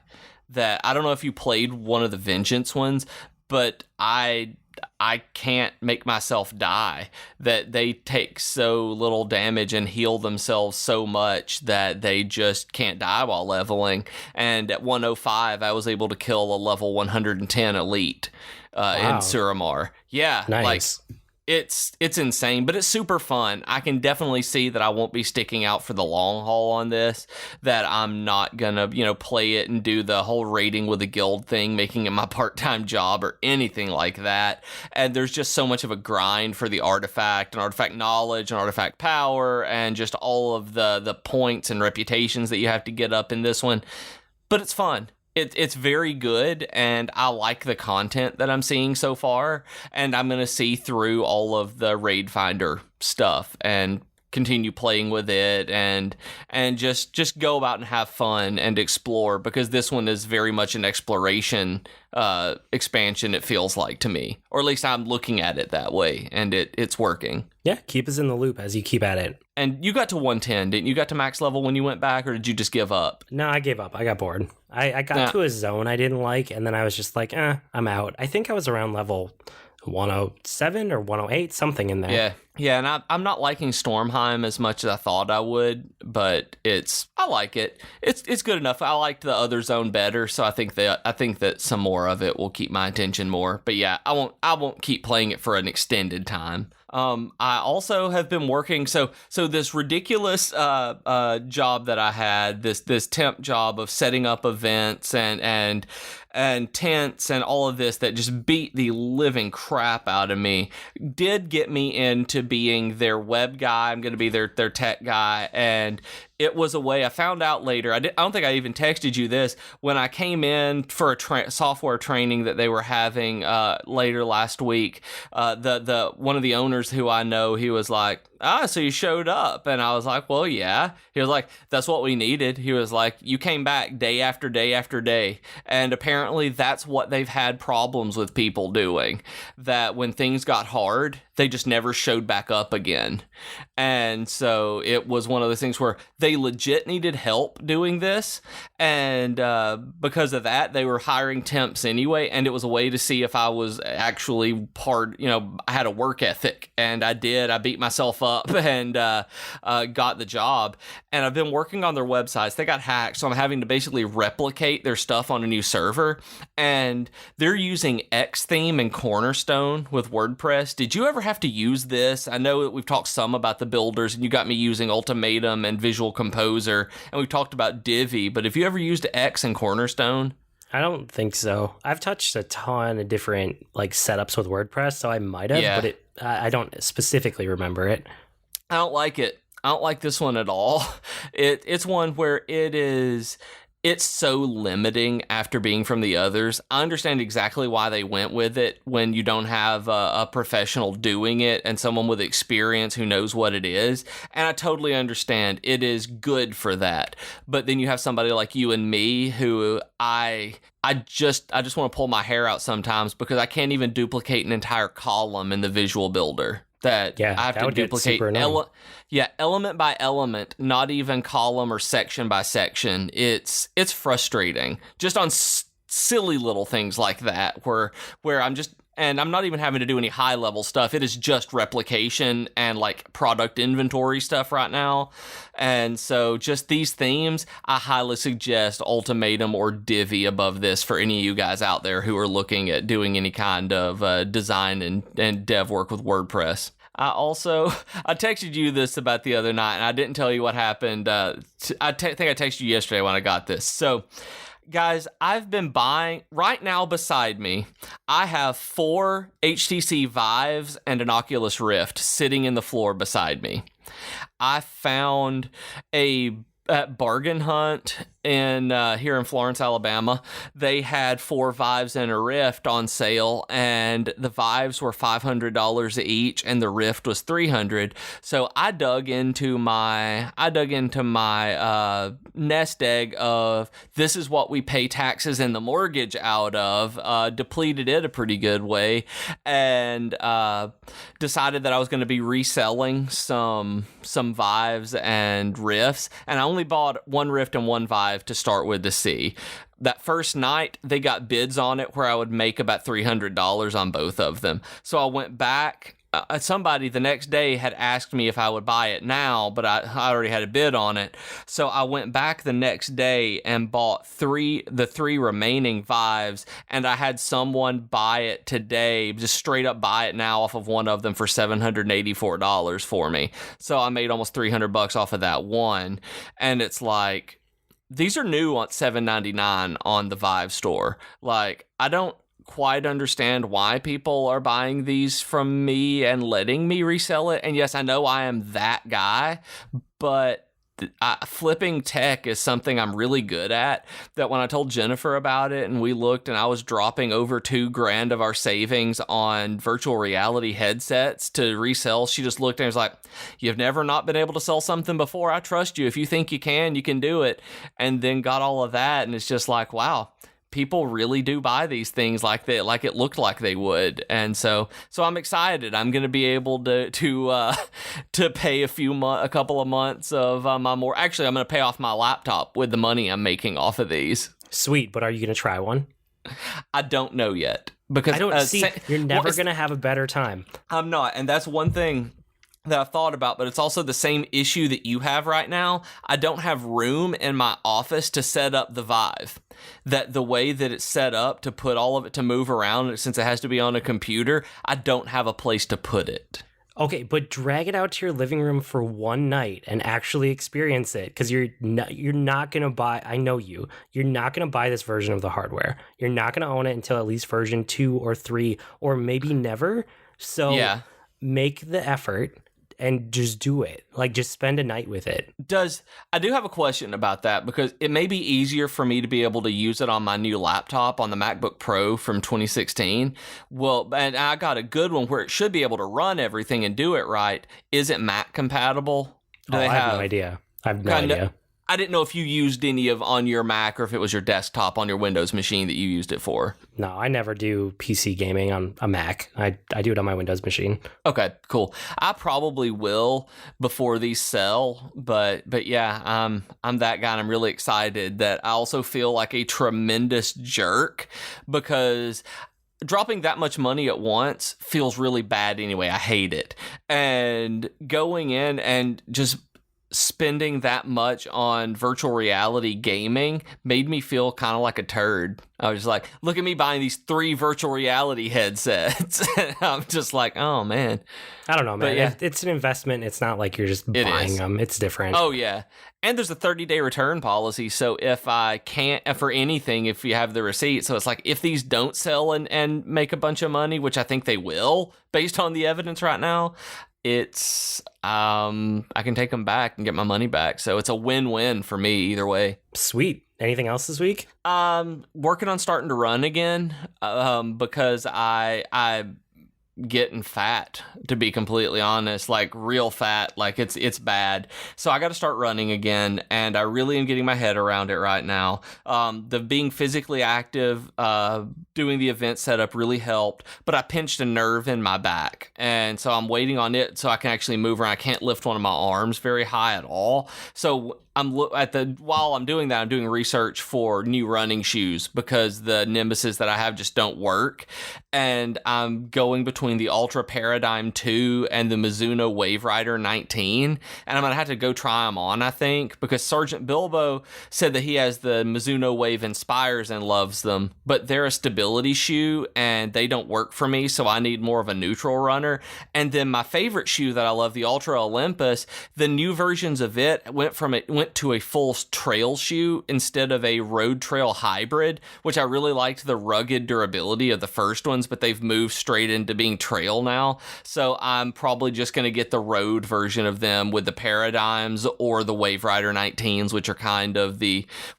Speaker 2: That I don't know if you played one of the Vengeance ones, but I I can't make myself die, that they take so little damage and heal themselves so much that they just can't die while leveling. And at 105, I was able to kill a level 110 elite in Suramar. Yeah,
Speaker 1: nice.
Speaker 2: It's insane, but it's super fun. I can definitely see that I won't be sticking out for the long haul on this, that I'm not gonna, play it and do the whole raiding with a guild thing, making it my part-time job or anything like that. And there's just so much of a grind for the artifact and artifact knowledge and artifact power and just all of the points and reputations that you have to get up in this one. But it's fun. It's very good, and I like the content that I'm seeing so far, and I'm going to see through all of the Raid Finder stuff and continue playing with it and just go about and have fun and explore, because this one is very much an exploration expansion, it feels like to me, or at least I'm looking at it that way, and it's working.
Speaker 1: Yeah, keep us in the loop as you keep at it.
Speaker 2: And you got to 110, didn't you? Got to max level when you went back, or did you just give up?
Speaker 1: No, I gave up. I got bored. I got to a zone I didn't like, and then I was just like, I'm out. I think I was around level 107 or 108, something in there.
Speaker 2: Yeah, and I'm not liking Stormheim as much as I thought I would, but I like it. It's good enough. I liked the other zone better, so I think that some more of it will keep my attention more. But yeah, I won't keep playing it for an extended time. I also have been working, so this ridiculous job that I had, this temp job of setting up events and tents and all of this that just beat the living crap out of me, did get me into being their web guy. I'm going to be their tech guy, and it was a way. I found out later. I don't think I even texted you this when I came in for a software training that they were having later last week. The one of the owners who I know, he was like, so you showed up. And I was like, well, yeah. He was like, that's what we needed. He was like, you came back day after day after day. And apparently that's what they've had problems with people doing, that when things got hard, they just never showed back up again. And so it was one of those things where they legit needed help doing this. And because of that, they were hiring temps anyway. And it was a way to see if I was actually I had a work ethic. And I did. I beat myself up and got the job. And I've been working on their websites. They got hacked, so I'm having to basically replicate their stuff on a new server. And they're using Xtheme and Cornerstone with WordPress. Did you ever have to use this? I know that we've talked some about the builders, and you got me using Ultimatum and Visual Composer, and we've talked about Divi, but have you ever used X and Cornerstone?
Speaker 1: I don't think so. I've touched a ton of different setups with WordPress, so I might have, but I don't specifically remember it.
Speaker 2: I don't like it. I don't like this one at all. It's one where it's so limiting after being from the others. I understand exactly why they went with it when you don't have a professional doing it and someone with experience who knows what it is. And I totally understand it is good for that. But then you have somebody like you and me who I just want to pull my hair out sometimes because I can't even duplicate an entire column in the Visual Builder. I have to duplicate element by element, not even column or section by section. It's frustrating just on silly little things like that where I'm not even having to do any high level stuff. It is just replication and product inventory stuff right now. And so just these themes, I highly suggest Ultimatum or Divi above this for any of you guys out there who are looking at doing any kind of design and dev work with WordPress. I texted you this about the other night, and I didn't tell you what happened. I think I texted you yesterday when I got this. So, guys, I've been buying, right now beside me, I have 4 HTC Vives and an Oculus Rift sitting in the floor beside me. I found a bargain hunt here in Florence, Alabama. They had 4 Vives and a Rift on sale, and the Vives were $500 each, and the Rift was $300. So I dug into my nest egg of this is what we pay taxes and the mortgage out of. Depleted it a pretty good way, and decided that I was going to be reselling some Vives and Rifts, and I only only bought one Rift and one Vive to start with to see. That first night, they got bids on it where I would make about $300 on both of them. So I went back. Somebody the next day had asked me if I would buy it now, but I already had a bid on it. So I went back the next day and bought the three remaining Vives, and I had someone buy it today, just straight up buy it now off of one of them for $784 for me. So I made almost $300 off of that one, and it's like, these are new on $7.99 on the Vive store. Like, I don't quite understand why people are buying these from me and letting me resell it. And yes, I know I am that guy, but flipping tech is something I'm really good at. That when I told Jennifer about it and we looked and I was dropping over $2,000 of our savings on virtual reality headsets to resell, she just looked and was like, "You've never not been able to sell something before. I trust you. If you think you can do it." And then got all of that. And it's just like, wow, people really do buy these things like that, like it looked like they would. And so I'm excited. I'm going to be able to pay a couple of months of my more. Actually, I'm going to pay off my laptop with the money I'm making off of these.
Speaker 1: Sweet, but are you going to try one?
Speaker 2: I don't know yet, because
Speaker 1: I don't see. You're never going to have a better time.
Speaker 2: I'm not, and that's one thing that I've thought about, but it's also the same issue that you have right now. I don't have room in my office to set up the Vive. That the way that it's set up to put all of it to move around, since it has to be on a computer, I don't have a place to put it.
Speaker 1: Okay, but drag it out to your living room for one night and actually experience it, because you're not going to buy, I know you're not going to buy this version of the hardware. You're not going to own it until at least version 2 or 3, or maybe never. So yeah, make the effort and just do it. Like, just spend a night with it.
Speaker 2: I do have a question about that, because it may be easier for me to be able to use it on my new laptop, on the MacBook Pro from 2016. Well, and I got a good one where it should be able to run everything and do it right. Is it Mac compatible?
Speaker 1: I have no idea. I have no idea.
Speaker 2: I didn't know if you used any on your Mac, or if it was your desktop on your Windows machine that you used it for.
Speaker 1: No, I never do PC gaming on a Mac. I do it on my Windows machine.
Speaker 2: Okay, cool. I probably will before these sell, but yeah, I'm that guy, and I'm really excited. That I also feel like a tremendous jerk, because dropping that much money at once feels really bad anyway. I hate it. And going in and just spending that much on virtual reality gaming made me feel kind of like a turd. I was just like, look at me buying these 3 virtual reality headsets. And I'm just like, oh man.
Speaker 1: I don't know, man. But yeah, it's an investment. It's not like you're just buying them. It's different.
Speaker 2: Oh yeah. And there's a 30-day return policy. So if I can't, for anything, if you have the receipt, so it's like, if these don't sell and make a bunch of money, which I think they will based on the evidence right now, it's I can take them back and get my money back. So it's a win-win for me either way.
Speaker 1: Sweet. Anything else this week?
Speaker 2: Working on starting to run again, because I getting fat, to be completely honest, like real fat, like it's bad. So I got to start running again, and I really am getting my head around it right now. The being physically active, doing the event setup really helped, but I pinched a nerve in my back, and so I'm waiting on it so I can actually move around. I can't lift one of my arms very high at all. So while I'm doing that, I'm doing research for new running shoes, because the Nimbuses that I have just don't work. And I'm going between the Ultra Paradigm 2 and the Mizuno Wave Rider 19. And I'm going to have to go try them on, I think, because Sergeant Bilbo said that he has the Mizuno Wave Inspires and loves them, but they're a stability shoe and they don't work for me. So I need more of a neutral runner. And then my favorite shoe that I love, the Ultra Olympus, the new versions of it went to a full trail shoe instead of a road trail hybrid, which I really liked the rugged durability of the first ones, but they've moved straight into being trail now. So I'm probably just going to get the road version of them with the Paradigms or the Wave Rider 19s, which are kind of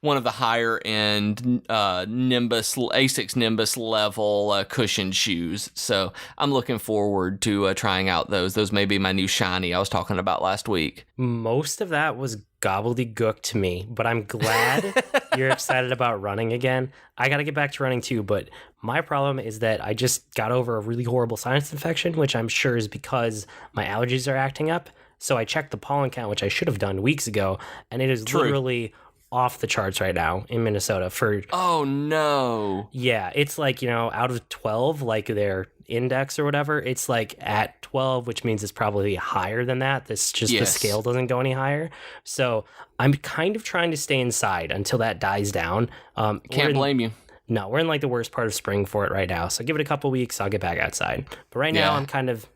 Speaker 2: one of the higher end Asics Nimbus level cushioned shoes. So I'm looking forward to trying out those. Those may be my new shiny I was talking about last week.
Speaker 1: Most of that was gobbledygook to me, but I'm glad you're excited about running again. I got to get back to running too, but my problem is that I just got over a really horrible sinus infection, which I'm sure is because my allergies are acting up. So I checked the pollen count, which I should have done weeks ago, and it is literally off the charts right now in Minnesota for...
Speaker 2: Oh, no.
Speaker 1: Yeah, it's like, out of 12, like their index or whatever, it's like at 12, which means it's probably higher than that. This just the scale doesn't go any higher. So I'm kind of trying to stay inside until that dies down.
Speaker 2: Can't blame you.
Speaker 1: No, we're in like the worst part of spring for it right now. So give it a couple weeks, I'll get back outside. But right now I'm kind of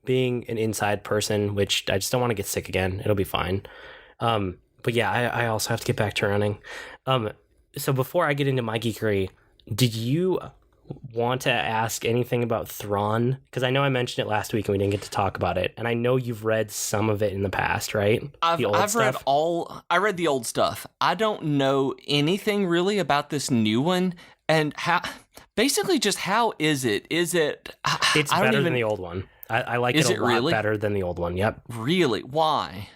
Speaker 1: being an inside person, which I just don't want to get sick again. It'll be fine. But yeah, I also have to get back to running. So before I get into my geekery, did you want to ask anything about Thrawn? Because I know I mentioned it last week and we didn't get to talk about it. And I know you've read some of it in the past, right?
Speaker 2: I've read I read the old stuff. I don't know anything really about this new one. And basically just how is it? Is it...
Speaker 1: It's better than the old one. I like it a lot better than the old one. Yep.
Speaker 2: Really? Why?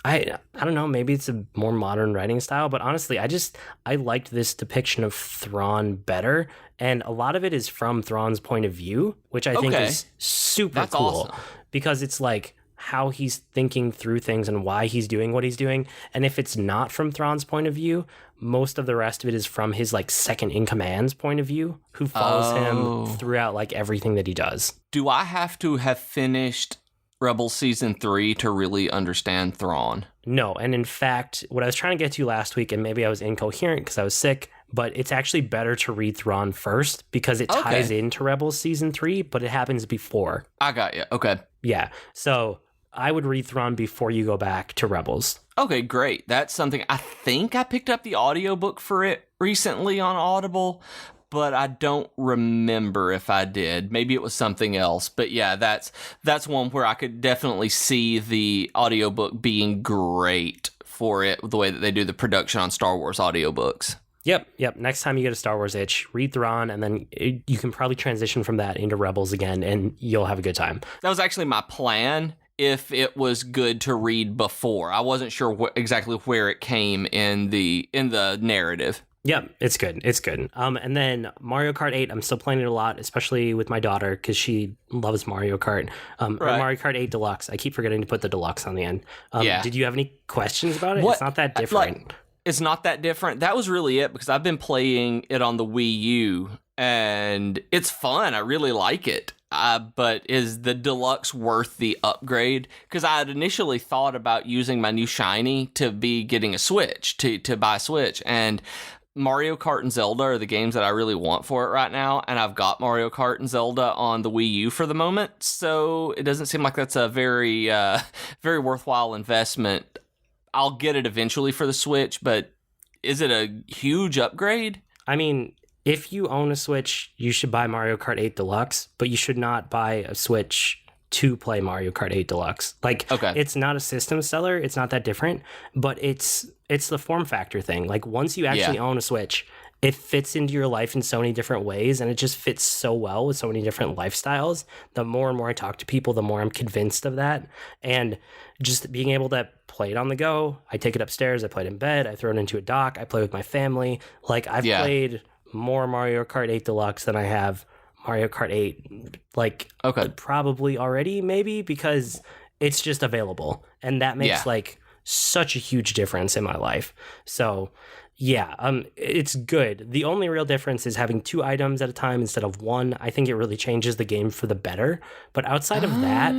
Speaker 1: I don't know, maybe it's a more modern writing style, but honestly, I liked this depiction of Thrawn better, and a lot of it is from Thrawn's point of view, which I think is super cool, because it's like how he's thinking through things and why he's doing what he's doing, and if it's not from Thrawn's point of view, most of the rest of it is from his like second in command's point of view, who follows him throughout like everything that he does.
Speaker 2: Do I have to have finished Rebels Season 3 to really understand Thrawn?
Speaker 1: No, and in fact, what I was trying to get to last week, and maybe I was incoherent because I was sick, but it's actually better to read Thrawn first because it ties into Rebels Season 3, but it happens before.
Speaker 2: I got you. Okay.
Speaker 1: Yeah, so I would read Thrawn before you go back to Rebels.
Speaker 2: Okay, great. That's something. I think I picked up the audiobook for it recently on Audible, but I don't remember if I did. Maybe it was something else. But yeah, that's one where I could definitely see the audiobook being great for it, the way that they do the production on Star Wars audiobooks.
Speaker 1: Yep. Next time you get a Star Wars itch, read Thrawn, and then you can probably transition from that into Rebels again, and you'll have a good time.
Speaker 2: That was actually my plan, if it was good to read before. I wasn't sure exactly where it came in the narrative.
Speaker 1: Yep, it's good. It's good. And then Mario Kart 8, I'm still playing it a lot, especially with my daughter because she loves Mario Kart. Or Mario Kart 8 Deluxe. I keep forgetting to put the Deluxe on the end. Did you have any questions about it? It's not that different.
Speaker 2: It's not that different. That was really it because I've been playing it on the Wii U and it's fun. I really like it. But is the Deluxe worth the upgrade? Because I had initially thought about using my new Shiny to be getting a Switch, to buy a Switch. And Mario Kart and Zelda are the games that I really want for it right now, and I've got Mario Kart and Zelda on the Wii U for the moment, so it doesn't seem like that's a very, very worthwhile investment. I'll get it eventually for the Switch, but is it a huge upgrade?
Speaker 1: I mean, if you own a Switch, you should buy Mario Kart 8 Deluxe, but you should not buy a Switch to play Mario Kart 8 Deluxe. It's not a system seller, it's not that different, but it's the form factor thing. Like, once you actually own a Switch, it fits into your life in so many different ways, and it just fits so well with so many different lifestyles. The more and more I talk to people, the more I'm convinced of that. And just being able to play it on the go, I take it upstairs, I play it in bed, I throw it into a dock, I play with my family. Like, I've played more Mario Kart 8 Deluxe than I have Mario Kart 8, probably already, maybe, because it's just available. And that makes, such a huge difference in my life. So, it's good. The only real difference is having 2 items at a time instead of 1. I think it really changes the game for the better. But outside of that,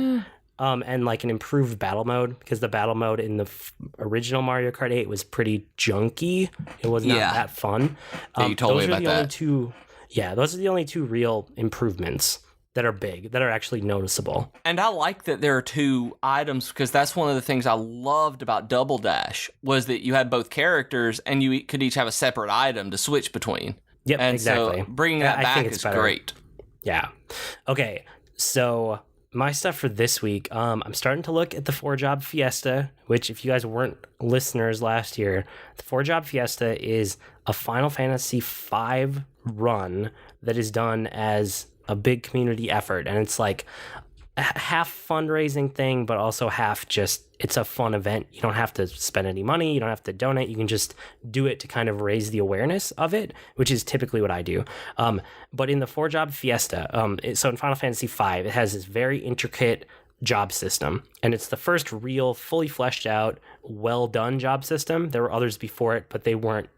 Speaker 1: and like an improved battle mode, because the battle mode in the original Mario Kart 8 was pretty junky. It was not that fun.
Speaker 2: You told me about that.
Speaker 1: Those are the only 2 real improvements that are big, that are actually noticeable.
Speaker 2: And I like that there are 2 items, because that's one of the things I loved about Double Dash, was that you had both characters and you could each have a separate item to switch between.
Speaker 1: Yep, and exactly.
Speaker 2: So bringing that back is great.
Speaker 1: Yeah. Okay, so my stuff for this week, I'm starting to look at the 4-Job Fiesta, which, if you guys weren't listeners last year, the 4-Job Fiesta is a Final Fantasy V run that is done as a big community effort, and it's like a half fundraising thing, but also half just, it's a fun event. You don't have to spend any money, you don't have to donate, you can just do it to kind of raise the awareness of it, which is typically what I do. But in the 4-Job Fiesta, so in Final Fantasy V, it has this very intricate job system, and it's the first real fully fleshed out, well done job system. There were others before it, but they weren't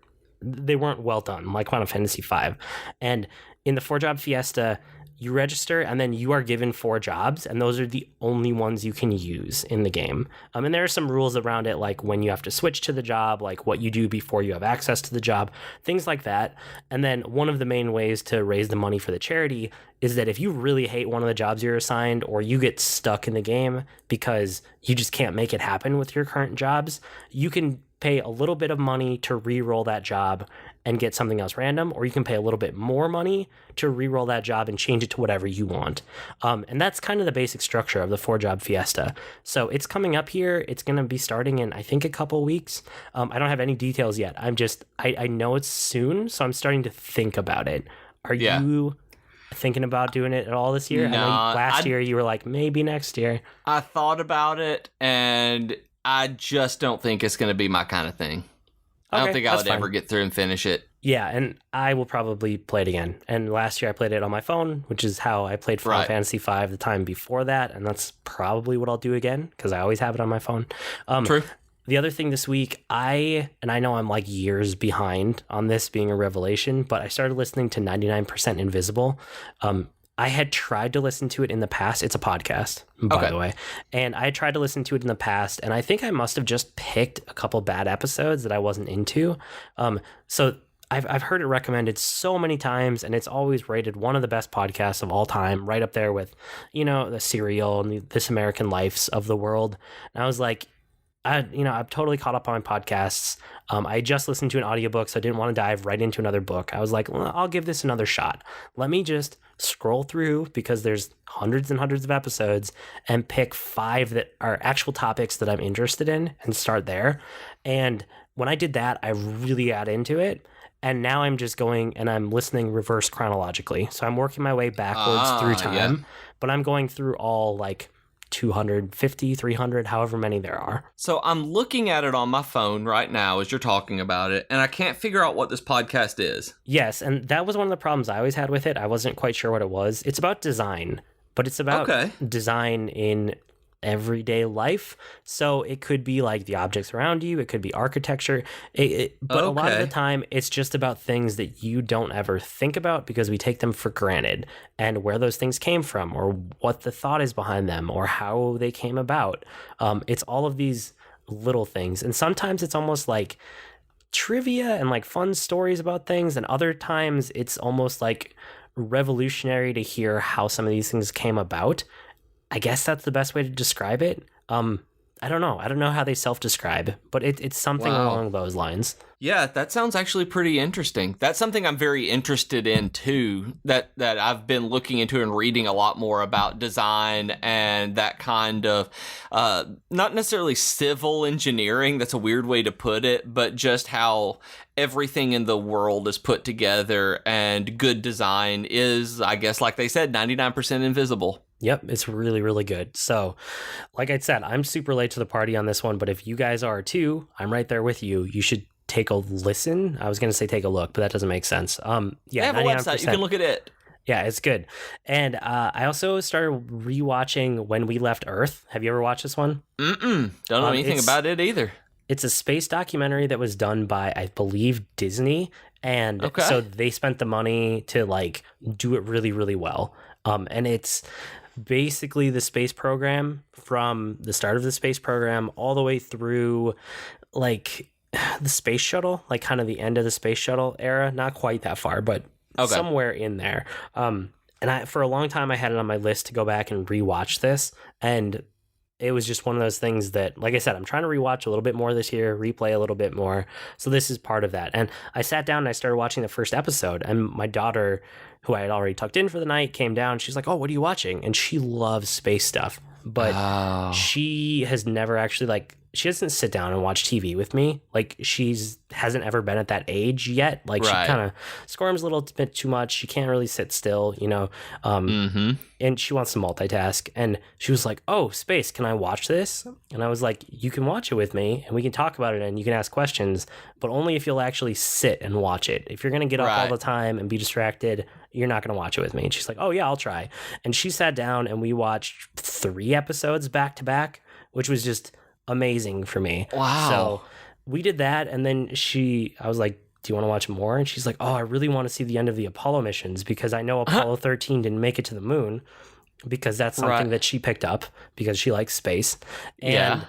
Speaker 1: well done, like Final Fantasy V. And in the 4-job Fiesta, you register and then you are given 4 jobs, and those are the only ones you can use in the game. And there are some rules around it, like when you have to switch to the job, like what you do before you have access to the job, things like that. And then one of the main ways to raise the money for the charity is that if you really hate one of the jobs you're assigned, or you get stuck in the game because you just can't make it happen with your current jobs, you can pay a little bit of money to re-roll that job and get something else random, or you can pay a little bit more money to re-roll that job and change it to whatever you want. And that's kind of the basic structure of the 4-job Fiesta. So it's coming up here. It's going to be starting in, I think, a couple weeks. I don't have any details yet. I know it's soon, so I'm starting to think about it. Are you thinking about doing it at all this year?
Speaker 2: No,
Speaker 1: I know last year you were like, maybe next year.
Speaker 2: I thought about it, and I just don't think it's going to be my kind of thing. I don't think I would ever get through and finish it.
Speaker 1: Yeah, and I will probably play it again. And last year I played it on my phone, which is how I played Final Fantasy V the time before that, and that's probably what I'll do again, because I always have it on my phone.
Speaker 2: True.
Speaker 1: The other thing this week, I know I'm like years behind on this being a revelation, but I started listening to 99% Invisible. I had tried to listen to it in the past. It's a podcast, by the way. And I tried to listen to it in the past, and I think I must have just picked a couple bad episodes that I wasn't into. So I've heard it recommended so many times, and it's always rated one of the best podcasts of all time, right up there with, the Serial and the This American Lives of the world. And I was like, I've totally caught up on my podcasts. I just listened to an audiobook, so I didn't want to dive right into another book. I was like, well, I'll give this another shot. Let me just scroll through, because there's hundreds and hundreds of episodes, and pick 5 that are actual topics that I'm interested in and start there. And when I did that, I really got into it. And now I'm just going and I'm listening reverse chronologically. So I'm working my way backwards through time, but I'm going through all like 250, 300, however many there are.
Speaker 2: So I'm looking at it on my phone right now as you're talking about it, and I can't figure out what this podcast is.
Speaker 1: Yes, and that was one of the problems I always had with it. I wasn't quite sure what it was. It's about design, but it's about design in everyday life. So it could be like the objects around you. It could be architecture. But a lot of the time, it's just about things that you don't ever think about because we take them for granted, and where those things came from, or what the thought is behind them, or how they came about. It's all of these little things. And sometimes it's almost like trivia and like fun stories about things. And other times it's almost like revolutionary to hear how some of these things came about. I guess that's the best way to describe it. I don't know. I don't know how they self-describe, but it's something along those lines.
Speaker 2: Yeah, that sounds actually pretty interesting. That's something I'm very interested in too, that I've been looking into and reading a lot more about design and that kind of, not necessarily civil engineering, that's a weird way to put it, but just how everything in the world is put together, and good design is, I guess, like they said, 99% invisible.
Speaker 1: Yep, it's really, really good. So, like I said, I'm super late to the party on this one, but if you guys are too, I'm right there with you. You should take a listen. I was going to say take a look, but that doesn't make sense.
Speaker 2: They have a website. You can look at it.
Speaker 1: Yeah, it's good. And I also started rewatching When We Left Earth. Have you ever watched this one?
Speaker 2: Don't know anything about it either.
Speaker 1: It's a space documentary that was done by, I believe, Disney. And so they spent the money to like do it really, really well. And it's basically the space program, from the start of the space program all the way through like the space shuttle, like kind of the end of the space shuttle era. Not quite that far, but somewhere in there. And for a long time I had it on my list to go back and rewatch this, and it was just one of those things that, like I said, I'm trying to rewatch a little bit more this year, replay a little bit more. So this is part of that. And I sat down and I started watching the first episode, and my daughter, who I had already tucked in for the night, came down. She's like, "Oh, what are you watching?" And she loves space stuff, but she has never actually like she doesn't sit down and watch TV with me. Like, hasn't ever been at that age yet. Like, she kind of squirms a little bit too much. She can't really sit still, you know. And she wants to multitask. And she was like, "Oh, Space, can I watch this?" And I was like, "You can watch it with me, and we can talk about it, and you can ask questions, but only if you'll actually sit and watch it. If you're going to get up all the time and be distracted, you're not going to watch it with me." And she's like, "Oh, yeah, I'll try." And she sat down, and we watched 3 episodes back to back, which was just amazing for me.
Speaker 2: Wow.
Speaker 1: So we did that, and then I was like, "Do you want to watch more?" And she's like, "Oh, I really want to see the end of the Apollo missions because I know Apollo 13 didn't make it to the moon," because that's something that she picked up because she likes space. And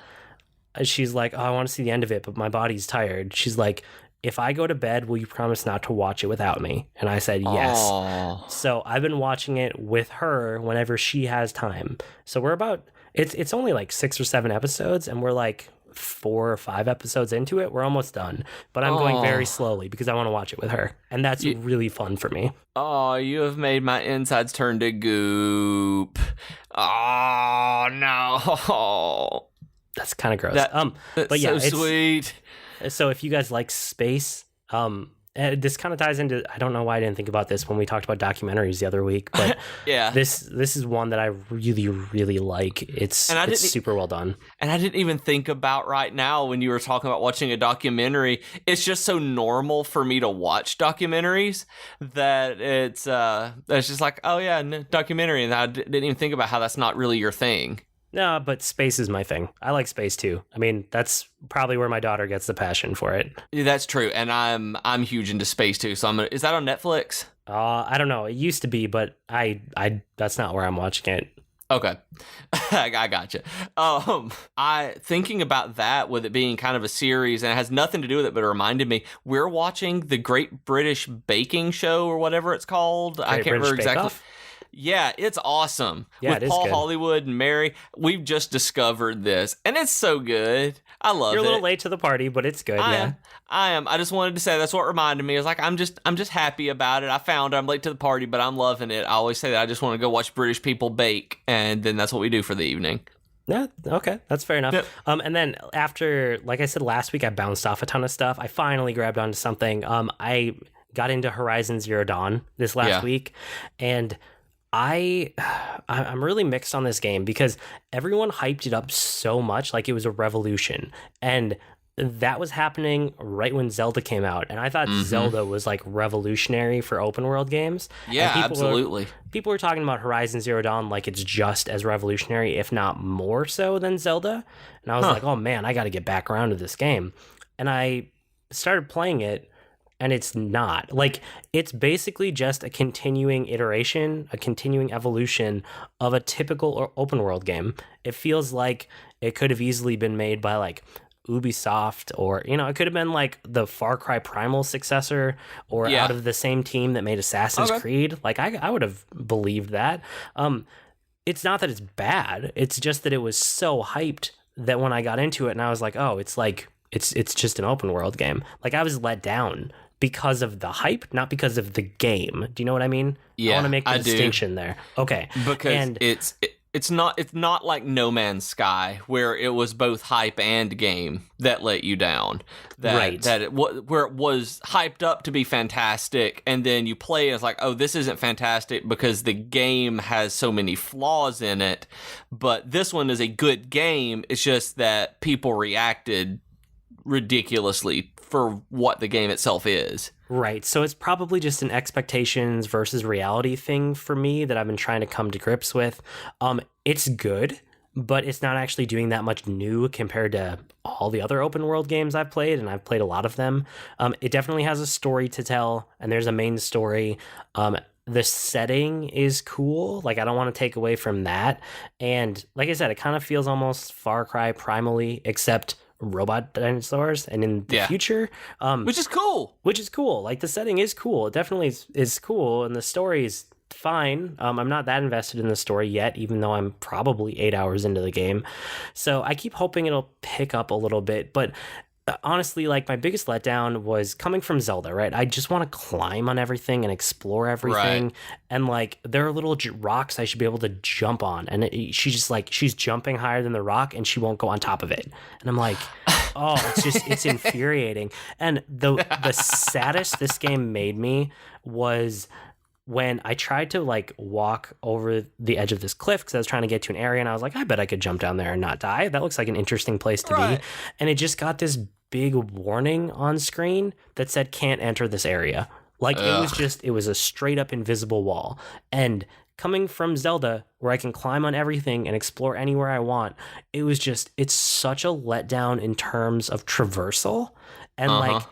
Speaker 1: she's like, "Oh, I want to see the end of it, but my body's tired." She's like, "If I go to bed, will you promise not to watch it without me?" And I said, yes. Aww. So I've been watching it with her whenever she has time. So we're about, it's only like 6 or 7 episodes, and we're like 4 or 5 episodes into it. We're almost done, but I'm going very slowly because I want to watch it with her, and that's really fun for me.
Speaker 2: Oh, you have made my insides turn to goop. Oh no,
Speaker 1: that's kind of gross. But yeah,
Speaker 2: so sweet.
Speaker 1: So if you guys like space, this kind of ties into, I don't know why I didn't think about this when we talked about documentaries the other week, but this is one that I really, really like. It's super well done.
Speaker 2: And I didn't even think about right now when you were talking about watching a documentary. It's just so normal for me to watch documentaries that it's just like, oh yeah, documentary. And I didn't even think about how that's not really your thing.
Speaker 1: No, but space is my thing. I like space too. I mean, that's probably where my daughter gets the passion for it.
Speaker 2: Yeah, that's true, and I'm huge into space too. So is that on Netflix?
Speaker 1: I don't know. It used to be, but I that's not where I'm watching it.
Speaker 2: Okay, I gotcha. I thinking about that with it being kind of a series, and it has nothing to do with it, but it reminded me we're watching the Great British Baking Show or whatever it's called. I can't remember exactly. Yeah, it's awesome.
Speaker 1: Yeah,
Speaker 2: with Paul Hollywood and Mary, we've just discovered this, and it's so good. I love it.
Speaker 1: You're a little late to the party, but it's good.
Speaker 2: I am. I just wanted to say that's what reminded me. It's like I'm just happy about it. I found it. I'm late to the party, but I'm loving it. I always say that I just want to go watch British people bake, and then that's what we do for the evening.
Speaker 1: Yeah, okay, that's fair enough. Yep. And then after, like I said last week, I bounced off a ton of stuff. I finally grabbed onto something. I got into Horizon Zero Dawn this last week, and I'm really mixed on this game because everyone hyped it up so much, like it was a revolution, and that was happening right when Zelda came out, and I thought Zelda was like revolutionary for open world games.
Speaker 2: Yeah, absolutely.
Speaker 1: People were talking about Horizon Zero Dawn like it's just as revolutionary, if not more so, than Zelda, and I was like, oh man, I got to get back around to this game, and I started playing it. And it's not. Like, it's basically just a continuing iteration, a continuing evolution of a typical open world game. It feels like it could have easily been made by, like, Ubisoft, or, you know, it could have been, like, the Far Cry Primal successor, or out of the same team that made Assassin's Creed. Like, I would have believed that. It's not that it's bad. It's just that it was so hyped that when I got into it and I was like, oh, it's like, it's just an open world game. Like, I was let down because of the hype, not because of the game. Do you know what I mean?
Speaker 2: Yeah,
Speaker 1: I want to make the distinction there. Okay.
Speaker 2: Because it's not like No Man's Sky where it was both hype and game that let you down. Where it was hyped up to be fantastic, and then you play and it's like, oh, this isn't fantastic because the game has so many flaws in it. But this one is a good game. It's just that people reacted ridiculously for what the game itself is.
Speaker 1: Right. So it's probably just an expectations versus reality thing for me that I've been trying to come to grips with. It's good, but it's not actually doing that much new compared to all the other open world games I've played, and I've played a lot of them. It definitely has a story to tell, and there's a main story. The setting is cool. Like, I don't want to take away from that. And like I said, it kind of feels almost Far Cry Primally, except robot dinosaurs and in the future,
Speaker 2: which is cool.
Speaker 1: Like, the setting is cool. It definitely is cool, and the story is fine. I'm not that invested in the story yet, even though I'm probably 8 hours into the game, so I keep hoping it'll pick up a little bit. But honestly, like my biggest letdown was coming from Zelda, right? I just want to climb on everything and explore everything.
Speaker 2: Right.
Speaker 1: And like there are little rocks I should be able to jump on. And she's just like, she's jumping higher than the rock and she won't go on top of it. And I'm like, oh, it's infuriating. And the saddest this game made me was when I tried to like walk over the edge of this cliff because I was trying to get to an area and I was like, I bet I could jump down there and not die. That looks like an interesting place to be. And it just got this big warning on screen that said can't enter this area. Like it was a straight up invisible wall. And coming from Zelda, where I can climb on everything and explore anywhere I want, it's such a letdown in terms of traversal. And like,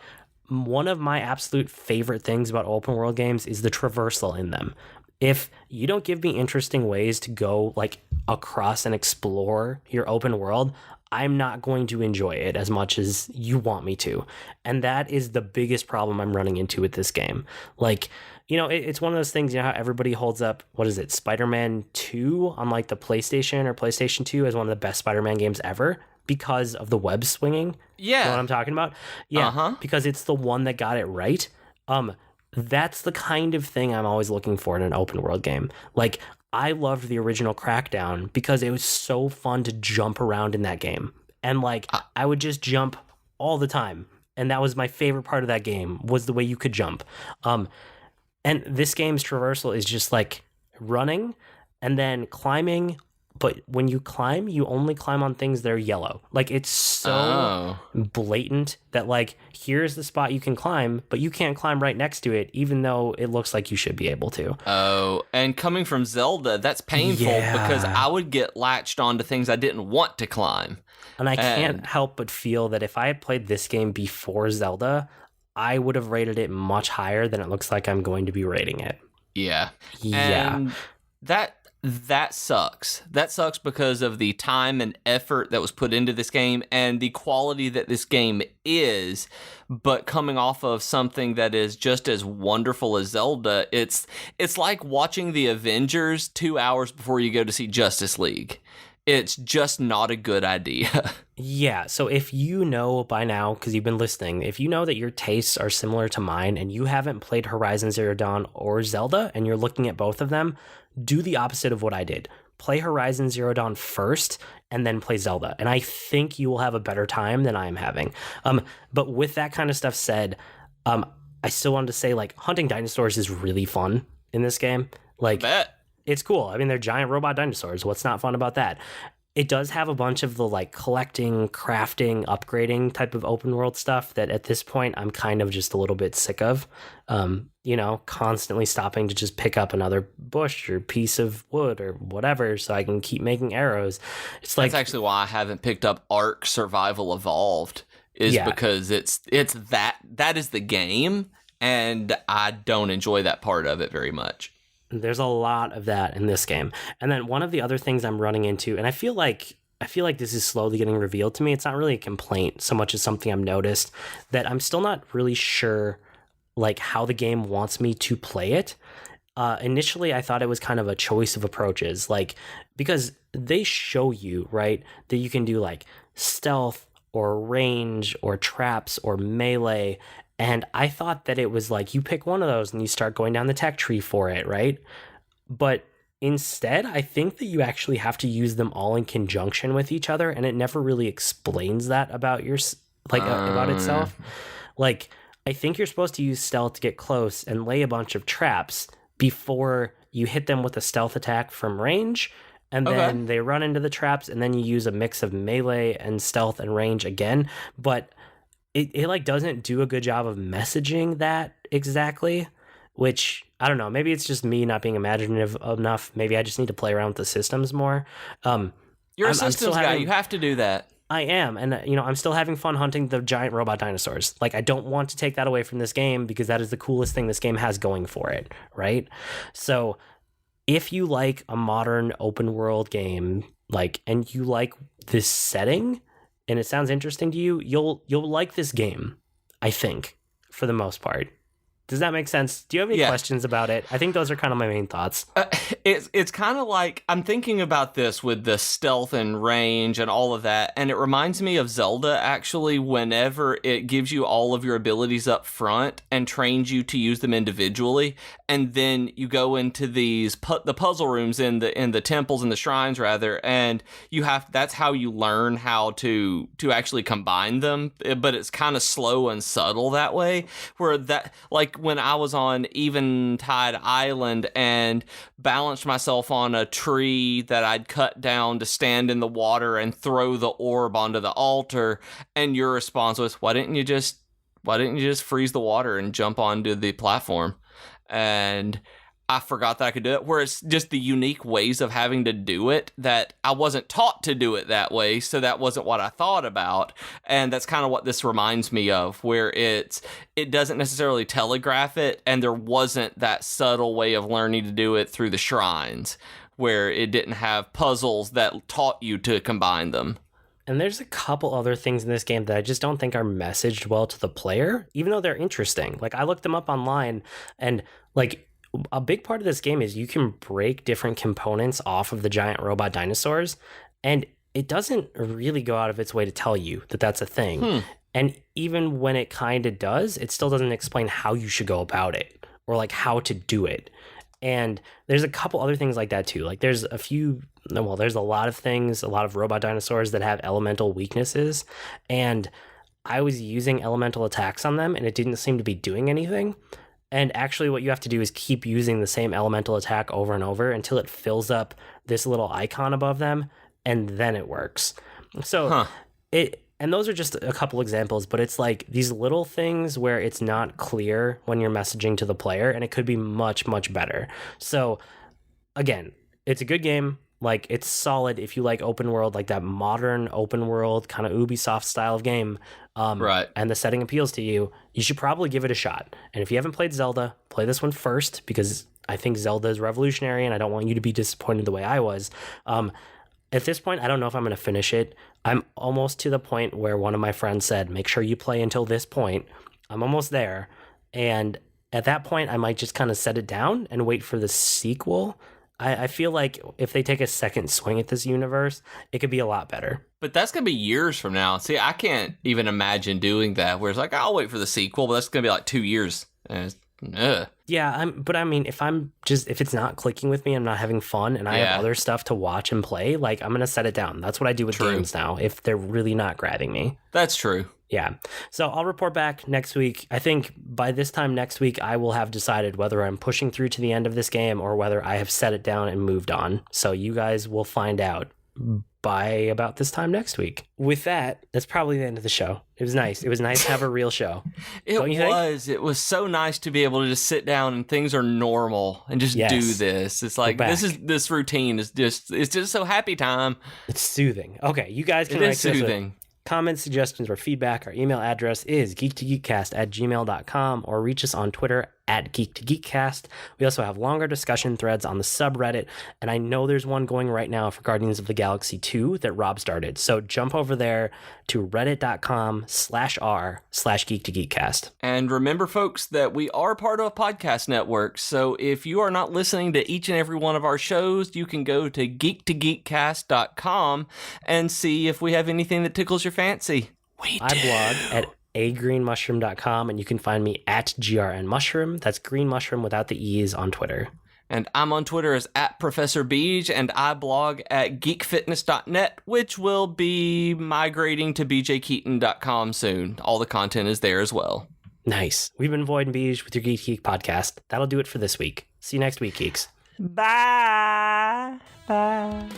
Speaker 1: one of my absolute favorite things about open world games is the traversal in them. If you don't give me interesting ways to go like across and explore your open world, I'm not going to enjoy it as much as you want me to. And that is the biggest problem I'm running into with this game. Like, you know, it's one of those things, you know how everybody holds up, what is it, Spider-Man 2 on like the PlayStation or PlayStation 2 as one of the best Spider-Man games ever? Because of the web swinging.
Speaker 2: Yeah.
Speaker 1: You know what I'm talking about? Yeah. Because it's the one that got it right. That's the kind of thing I'm always looking for in an open world game. Like, I loved the original Crackdown because it was so fun to jump around in that game. And like, I would just jump all the time. And that was my favorite part of that game, was the way you could jump. And this game's traversal is just like running and then climbing. But when you climb, you only climb on things that are yellow. Like, it's so blatant that, like, here's the spot you can climb, but you can't climb right next to it, even though it looks like you should be able to.
Speaker 2: Oh, and coming from Zelda, that's painful because I would get latched onto things I didn't want to climb.
Speaker 1: And I can't help but feel that if I had played this game before Zelda, I would have rated it much higher than it looks like I'm going to be rating it.
Speaker 2: Yeah.
Speaker 1: Yeah.
Speaker 2: And that sucks. That sucks because of the time and effort that was put into this game and the quality that this game is. But coming off of something that is just as wonderful as Zelda, it's like watching the Avengers 2 hours before you go to see Justice League. It's just not a good idea.
Speaker 1: Yeah, so if you know by now, because you've been listening, if you know that your tastes are similar to mine and you haven't played Horizon Zero Dawn or Zelda and you're looking at both of them, do the opposite of what I did. Play Horizon Zero Dawn first and then play Zelda. And I think you will have a better time than I am having. But with that kind of stuff said, I still wanted to say, like, hunting dinosaurs is really fun in this game. Like,
Speaker 2: I bet.
Speaker 1: It's cool. I mean, they're giant robot dinosaurs. What's not fun about that? It does have a bunch of the like collecting, crafting, upgrading type of open world stuff that at this point I'm kind of just a little bit sick of. You know, constantly stopping to just pick up another bush or piece of wood or whatever so I can keep making arrows. It's like,
Speaker 2: that's actually why I haven't picked up Ark Survival Evolved, is because it's that is the game, and I don't enjoy that part of it very much.
Speaker 1: There's a lot of that in this game. And then one of the other things I'm running into, and I feel like this is slowly getting revealed to me. It's not really a complaint so much as something I've noticed, that I'm still not really sure like how the game wants me to play it. Initially, I thought it was kind of a choice of approaches, like, because they show you, right, that you can do like stealth or range or traps or melee. And I thought that it was like you pick one of those and you start going down the tech tree for it, right? But instead, I think that you actually have to use them all in conjunction with each other, and it never really explains that about about itself. Like, I think you're supposed to use stealth to get close and lay a bunch of traps before you hit them with a stealth attack from range, and then they run into the traps, and then you use a mix of melee and stealth and range again. But it like doesn't do a good job of messaging that exactly, which I don't know. Maybe it's just me not being imaginative enough. Maybe I just need to play around with the systems more.
Speaker 2: You're a systems guy. You have to do that.
Speaker 1: I am. And, you know, I'm still having fun hunting the giant robot dinosaurs. Like, I don't want to take that away from this game because that is the coolest thing this game has going for it, right? So if you like a modern open world game, like, and you like this setting, and it sounds interesting to you, you'll like this game, I think, for the most part. Does that make sense? Do you have any questions about it? I think those are kind of my main thoughts.
Speaker 2: It's kind of like, I'm thinking about this with the stealth and range and all of that, and it reminds me of Zelda, actually, whenever it gives you all of your abilities up front and trains you to use them individually, and then you go into the puzzle rooms in the temples and the shrines, rather, and that's how you learn how to actually combine them, but it's kind of slow and subtle that way, where that, like when I was on Eventide Island and balanced myself on a tree that I'd cut down to stand in the water and throw the orb onto the altar, and your response was, why didn't you just freeze the water and jump onto the platform? And I forgot that I could do it, where it's just the unique ways of having to do it that I wasn't taught to do it that way, so that wasn't what I thought about. And that's kind of what this reminds me of, where it doesn't necessarily telegraph it, and there wasn't that subtle way of learning to do it through the shrines, where it didn't have puzzles that taught you to combine them.
Speaker 1: And there's a couple other things in this game that I just don't think are messaged well to the player, even though they're interesting. Like, I looked them up online, and like, a big part of this game is you can break different components off of the giant robot dinosaurs, and it doesn't really go out of its way to tell you that that's a thing. And even when it kind of does, it still doesn't explain how you should go about it or like how to do it. And there's a couple other things like that too. Like there's there's a lot of things, a lot of robot dinosaurs that have elemental weaknesses, and I was using elemental attacks on them and it didn't seem to be doing anything. And actually what you have to do is keep using the same elemental attack over and over until it fills up this little icon above them, and then it works. So and those are just a couple examples, but it's like these little things where it's not clear when you're messaging to the player, and it could be much, much better. So again, it's a good game. Like, it's solid if you like open world, like that modern open world kind of Ubisoft style of game,
Speaker 2: right,
Speaker 1: and the setting appeals to you, you should probably give it a shot. And if you haven't played Zelda, play this one first, because I think Zelda is revolutionary, and I don't want you to be disappointed the way I was. At this point, I don't know if I'm going to finish it. I'm almost to the point where one of my friends said, make sure you play until this point. I'm almost there. And at that point, I might just kind of set it down and wait for the sequel. I feel like if they take a second swing at this universe, it could be a lot better.
Speaker 2: But that's going to be years from now. See, I can't even imagine doing that, where it's like, I'll wait for the sequel, but that's going to be like 2 years.
Speaker 1: Yeah, but I mean, if it's not clicking with me, I'm not having fun, and I have other stuff to watch and play, like, I'm going to set it down. That's what I do with games now, if they're really not grabbing me.
Speaker 2: That's true.
Speaker 1: Yeah. So I'll report back next week. I think by this time next week, I will have decided whether I'm pushing through to the end of this game or whether I have set it down and moved on. So you guys will find out by about this time next week. With that, that's probably the end of the show. It was nice. It was nice to have a real show.
Speaker 2: It was so nice to be able to just sit down and things are normal and just do this. It's like, this routine is just so happy time.
Speaker 1: It's soothing. Okay, you guys can write soothing. Comments, suggestions, or feedback. Our email address is geek2geekcast@gmail.com, or reach us on Twitter @geek2geekcast. We also have longer discussion threads on the subreddit, and I know there's one going right now for Guardians of the Galaxy 2 that Rob started. So jump over there to reddit.com/r/geek2geekcast.
Speaker 2: And remember, folks, that we are part of a podcast network. So if you are not listening to each and every one of our shows, you can go to geek2geekcast.com and see if we have anything that tickles your fancy. I blog at agreenmushroom.com, and you can find me at grnmushroom. That's green mushroom without the E's on Twitter. And I'm on Twitter as @ProfessorBeej, and I blog at geekfitness.net, which will be migrating to bjkeaton.com soon. All the content is there as well.
Speaker 1: Nice. We've been Void and Beej with your Geek Geek podcast. That'll do it for this week. See you next week, geeks.
Speaker 2: Bye. Bye.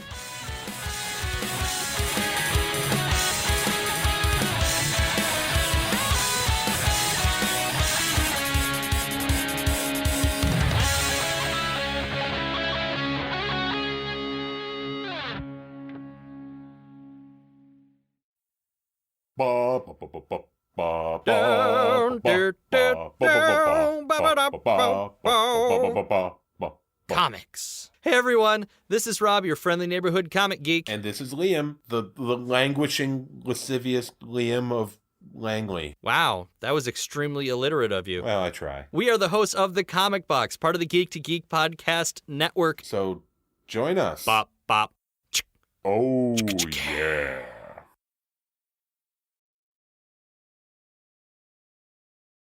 Speaker 3: Comics. Hey everyone, this is Rob, your friendly neighborhood comic geek.
Speaker 4: And this is Liam, the languishing, lascivious Liam of Langley.
Speaker 3: Wow, that was extremely illiterate of you.
Speaker 4: Well, I try.
Speaker 3: We are the hosts of The Comic Box, part of the Geek to Geek podcast network.
Speaker 4: So join us.
Speaker 3: Bop, bop.
Speaker 4: Oh, yeah.